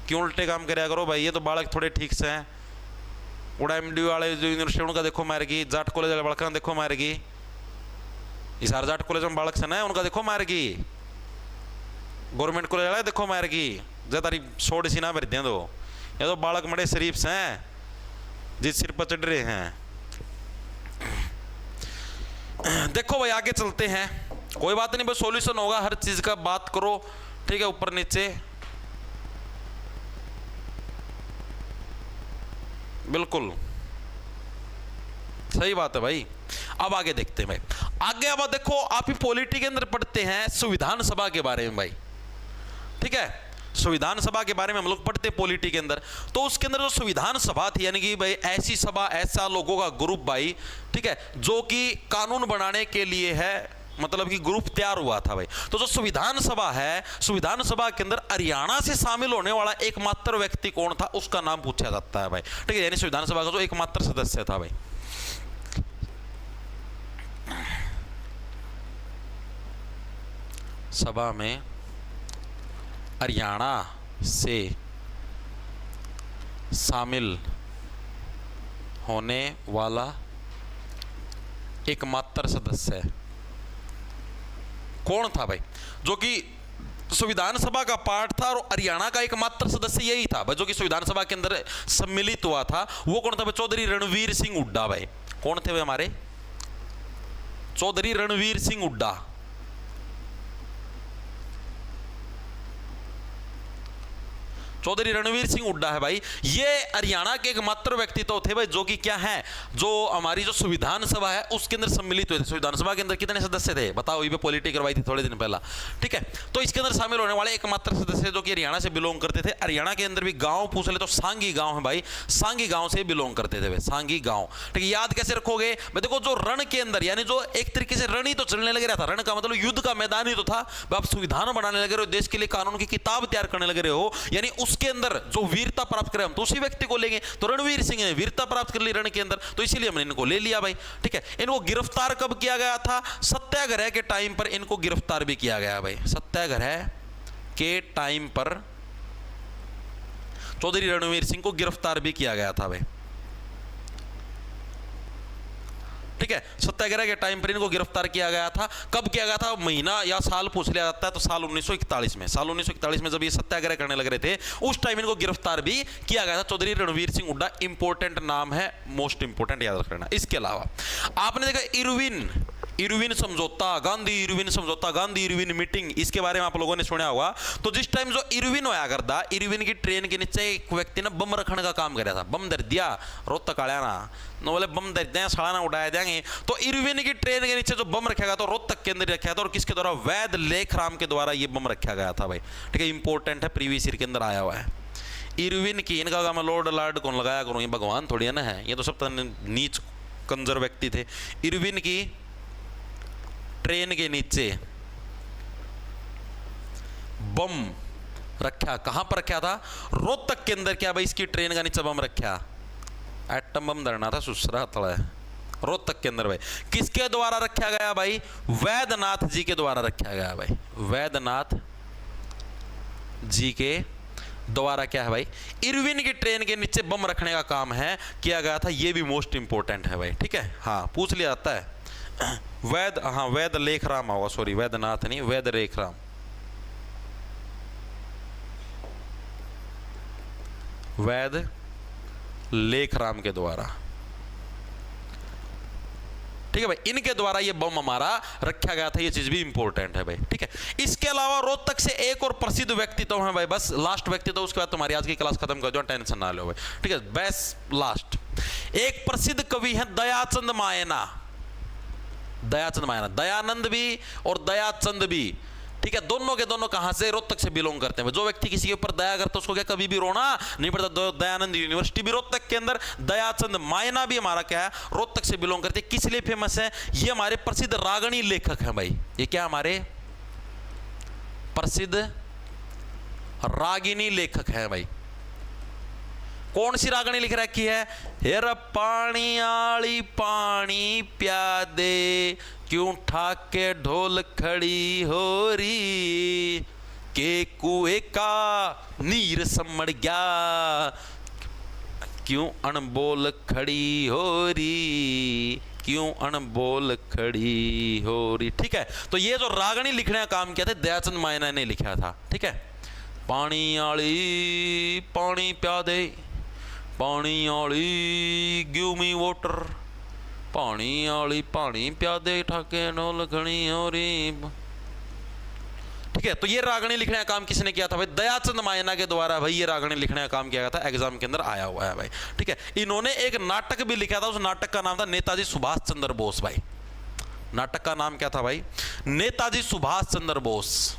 क्यों उल्टे काम कराया करो भाई, ये तो बालक थोड़े ठीक से हैं। उड़ा एमडी वाले जो यूनिवर्सिटी उनका देखो मारेगी, जाट कॉलेज वाले बालक देखो मारेगी, इस हर जाट कॉलेज में बालक से ना उनका देखो मारेगी, गवर्नमेंट कॉलेज वाला देखो मारेगी, जब तारी छोड़ सी ना भर दें दो, ये तो बालक बड़े शरीफ से हैं जिस सिर पर चढ़ रहे हैं। देखो भाई आगे चलते हैं, कोई बात नहीं, बस सॉल्यूशन होगा हर चीज का, बात करो ठीक है ऊपर नीचे, बिल्कुल सही बात है भाई। अब आगे देखते हैं भाई, आगे अब देखो आप ही पॉलिटी के अंदर पढ़ते हैं संविधान सभा के बारे में भाई, ठीक है, संविधान सभा के बारे में हम लोग पढ़ते पॉलिटी के अंदर। तो उसके अंदर जो संविधान सभा थी, यानी कि भाई ऐसी सभा, ऐसा लोगों का ग्रुप भाई, ठीक है, जो कि कानून बनाने के लिए है, मतलब कि ग्रुप तैयार हुआ था भाई। तो जो संविधान सभा है, संविधान सभा के अंदर हरियाणा से शामिल होने वाला एकमात्र व्यक्ति कौन था, उसका नाम पूछा जाता है भाई, ठीक है, यानी संविधान सभा का जो एकमात्र सदस्य था भाई। सभा में हरियाणा से शामिल होने वाला एकमात्र सदस्य कौन था भाई, जो कि संविधान सभा का पार्ट था और हरियाणा का एकमात्र सदस्य यही था भाई, जो कि संविधान सभा के अंदर सम्मिलित हुआ था। वो कौन था भाई? चौधरी रणवीर सिंह हुड्डा भाई। कौन थे भाई हमारे? चौधरी रणवीर सिंह हुड्डा। चौधरी रणवीर सिंह हुड्डा है भाई, ये हरियाणा के एकमात्र व्यक्तित्व थे भाई, जो कि क्या है, जो हमारी जो संविधान सभा है उसके अंदर सम्मिलित हुए थे। संविधान सभा के अंदर कितने सदस्य थे बताओ, ये पॉलिटी करवाई थी थोड़े दिन पहला, ठीक है। तो इसके अंदर शामिल होने वाले एकमात्र सदस्य जो कि हरियाणा से बिलोंग करते थे। हरियाणा के अंदर भी गांव पूछ ले तो सांगी गांव है भाई, सांगी गांव से बिलोंग करते थे भाई, सांगी गांव, ठीक है। याद कैसे रखोगे भाई? देखो जो रण के अंदर, यानी जो एक तरीके से रण ही तो चलने लग रहा था, रण का मतलब युद्ध का मैदान ही तो था। आप संविधान बनाने लगे रहे हो, देश के लिए कानून की किताब तैयार करने लगे रहे हो, यानी उसके अंदर जो वीरता प्राप्त करे हम तो उसी व्यक्ति को लेंगे। तो रणवीर सिंह ने वीरता प्राप्त कर ली रण के अंदर, तो इसीलिए हमने इनको ले लिया भाई, ठीक है। इनको गिरफ्तार कब किया गया था? सत्याग्रह के टाइम पर इनको गिरफ्तार भी किया गया भाई। सत्याग्रह के टाइम पर चौधरी रणवीर सिंह को गिरफ्तार भी किया गया था भाई, ठीक है। सत्याग्रह के टाइम पर इनको गिरफ्तार किया गया था। कब किया गया था? महीना या साल पूछ लिया जाता है तो साल 1941 में। साल 1941 में जब ये सत्याग्रह करने लग रहे थे उस टाइम इनको गिरफ्तार भी किया गया था। चौधरी रणवीर सिंह हुड्डा इंपॉर्टेंट नाम है, मोस्ट इंपॉर्टेंट याद रखना। इसके अलावा आपने देखा इरविन समझौता, गांधी इरविन समझौता, गांधी इरविन मीटिंग, इसके बारे में आप लोगों ने सुना होगा। तो जिस टाइम जो इरविन होया करता, इरविन की ट्रेन के नीचे एक व्यक्ति ने बम रखने का काम कराया था। बम धर दिया, रोहतक आया ना, नो बोले बम धर दें, साड़ा ना उड़ाया देंगे। तो इरविन की ट्रेन के नीचे जो बम रखा गया था रोहतक के अंदर रखा था, और किसके द्वारा? वैद लेखराम के द्वारा ये बम रखा गया था भाई, ठीक है। इंपॉर्टेंट है, प्रीवियस ईयर के अंदर आया हुआ है। इरविन की, इनका मैं लॉर्ड लार्ड कौन लगाया करूँ, ये भगवान थोड़ी ना है, ये तो सब नीच कंजर व्यक्ति थे। इरविन की ट्रेन के नीचे बम रखा, कहां पर रखा था? रोहतक के अंदर। क्या भाई इसकी ट्रेन का नीचे बम रखा? एटम बम धरना था सुसरा तला, रोहतक के अंदर भाई। किसके द्वारा रखा गया भाई? वैद्यनाथ जी के द्वारा रखा गया भाई, वैद्यनाथ जी के द्वारा क्या है भाई, इरविन की ट्रेन के नीचे बम रखने का काम है किया गया था। ये भी मोस्ट इंपोर्टेंट है भाई, ठीक है। हाँ पूछ लिया जाता है। वैद, हाँ वैद लेखराम होगा, सॉरी वैद्यनाथ नहीं, वैद लेखराम, वैद लेखराम के द्वारा, ठीक है भाई। इनके द्वारा ये बम हमारा रखा गया था, ये चीज भी इंपॉर्टेंट है भाई, ठीक है। इसके अलावा रोहतक से एक और प्रसिद्ध व्यक्तित्व है भाई, बस लास्ट व्यक्तित्व, उसके बाद तुम्हारी आज की क्लास खत्म कर दो, टेंशन ना लो भाई, ठीक है। बस लास्ट एक प्रसिद्ध कवि है दयाचंद मायना। दयाचंद मायना, दयानंद भी और दयाचंद भी, ठीक है। दोनों के दोनों कहां से? रोहतक से बिलोंग करते हैं। जो व्यक्ति किसी के ऊपर दया करता है उसको क्या कभी भी रोना नहीं पड़ता। दयानंद यूनिवर्सिटी भी रोहतक के अंदर, दयाचंद मायना भी हमारा क्या है, रोहतक से बिलोंग करते हैं। किस लिए फेमस है? ये हमारे प्रसिद्ध रागणी लेखक हैं भाई। ये क्या हमारे प्रसिद्ध रागिनी लेखक हैं भाई। कौन सी रागणी लिख रखी है? हेर पानी आली पानी प्या दे, क्यों ठाके ढोल खड़ी हो री, के कुएं का नी नीर समड़ गया, क्यों अनबोल खड़ी हो रही, क्यों अनबोल खड़ी हो रही। ठीक है, तो ये जो रागणी लिखने का काम किया था दयाचंद मायना ने लिखा था। ठीक है, पानी आली पानी प्या दे, पानी आली गिव मी वाटर, पानी आली पानी प्या दे, ठाके नोल घनी हो रही। ठीक है, तो ये रागणी लिखने का काम किसने किया था भाई? दयाचंद मायना के द्वारा भाई ये रागणी लिखने का काम किया गया था, एग्जाम के अंदर आया हुआ है भाई। ठीक है, इन्होंने एक नाटक भी लिखा था, उस नाटक का नाम था नेताजी सुभाष चंद्र बोस भाई। नाटक का नाम क्या था भाई? नेताजी सुभाष चंद्र बोस।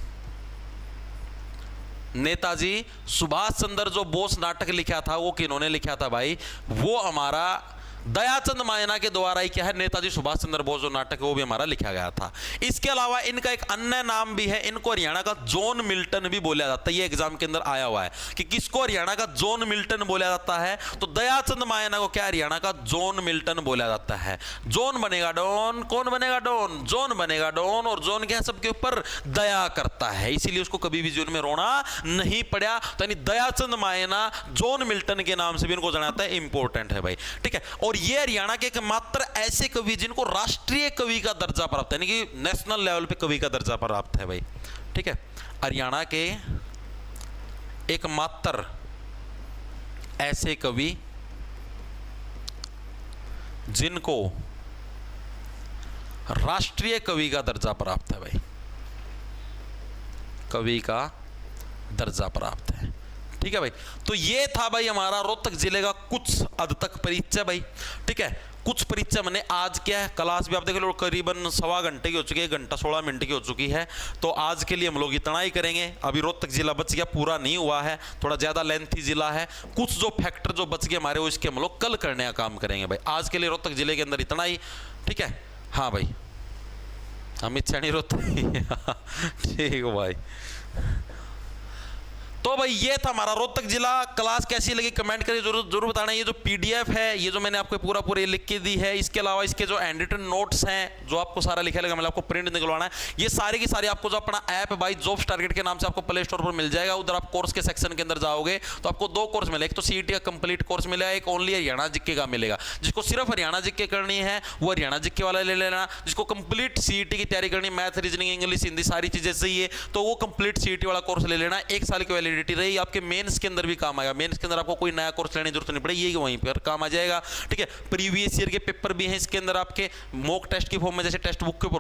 नेताजी सुभाष चंद्र जो बोस नाटक लिखा था वो किन्होंने लिखा था भाई? वो हमारा दयाचंद मायना के द्वारा ही क्या है, नेताजी सुभाष चंद्र बोस जो नाटक है वो भी हमारा लिखा गया था। इसके अलावा इनका एक अन्य नाम भी है, इनको हरियाणा का जॉन मिल्टन भी बोला जाता है। ये एग्जाम के अंदर आया हुआ है कि किसको हरियाणा का जॉन मिल्टन बोला जाता है, तो दयाचंद मायना को क्या हरियाणा का जॉन मिल्टन बोला जाता है। जॉन बनेगा डॉन, कौन बनेगा डॉन? जॉन बनेगा डॉन, और जॉन क्या सबके ऊपर दया करता है, इसीलिए उसको कभी भी जीवन में रोना नहीं पड़ा। तो यानी दयाचंद मायना जॉन मिल्टन के नाम से भी इनको जाना जाता है, इंपॉर्टेंट है भाई। ठीक है, और ये हरियाणा के एकमात्र ऐसे कवि जिनको राष्ट्रीय कवि का दर्जा प्राप्त है, यानी कि नेशनल लेवल पे कवि का दर्जा प्राप्त है भाई। ठीक है, हरियाणा के एकमात्र ऐसे कवि जिनको राष्ट्रीय कवि का दर्जा प्राप्त है भाई, कवि का दर्जा प्राप्त है। ठीक है भाई, तो ये था भाई हमारा रोहतक जिले का कुछ हद तक परिचय भाई। ठीक है, कुछ परिचय मैंने आज क्या है, क्लास भी आप देख लो करीबन 1.25 घंटे की हो चुकी है, 1 घंटा 16 मिनट की हो चुकी है। तो आज के लिए हम लोग इतना ही करेंगे। अभी रोहतक जिला बच गया, पूरा नहीं हुआ है, थोड़ा ज़्यादा लेंथी जिला है। कुछ जो फैक्टर जो बच गए हमारे वो इसके हम लोग कल करने का काम करेंगे भाई। आज के लिए रोहतक जिले के अंदर इतना ही। ठीक है, हाँ भाई, अमित शाह नहीं रोहतक ठीक है भाई। तो भाई ये था हमारा रोहतक जिला। क्लास कैसी लगी कमेंट करिए, जरूर बताना। ये जो पीडीएफ है, ये जो मैंने आपको पूरा लिख के दी है, इसके अलावा इसके जो हैंड रिटन नोट्स हैं जो आपको सारा लिखा लगा, मतलब आपको प्रिंट निकलवाना है, ये सारी की सारी आपको जो अपना ऐप भाई जॉब्स टारगेट के नाम से आपको प्ले स्टोर पर मिल जाएगा। उधर आप कोर्स के सेक्शन के अंदर जाओगे तो आपको 2 कोर्स मिलेगा, एक तो सीईटी का कंप्लीट कोर्स मिलेगा, एक ओनली हरियाणा जीके का मिलेगा। जिसको सिर्फ हरियाणा जीके करनी है वो हरियाणा जीके वाला ले लेना। जिसको कंप्लीट सीईटी की तैयारी करनी, मैथ रीजनिंग इंग्लिश हिंदी सारी चीजें चाहिए, तो वो कंप्लीट सीईटी वाला कोर्स ले लेना। 1 साल की वैलिडिटी रही, आपके मेंस के अंदर भी काम आएगा। मेंस के अंदर आपको कोई नया कोर्स लेने की जरूरत नहीं पड़ेगी, ये वहीं पर काम आ जाएगा। ठीक है, प्रीवियस ईयर के पेपर भी हैं इसके अंदर, आपके मॉक टेस्ट की फॉर्म में, जैसे टेक्स्ट बुक के ऊपर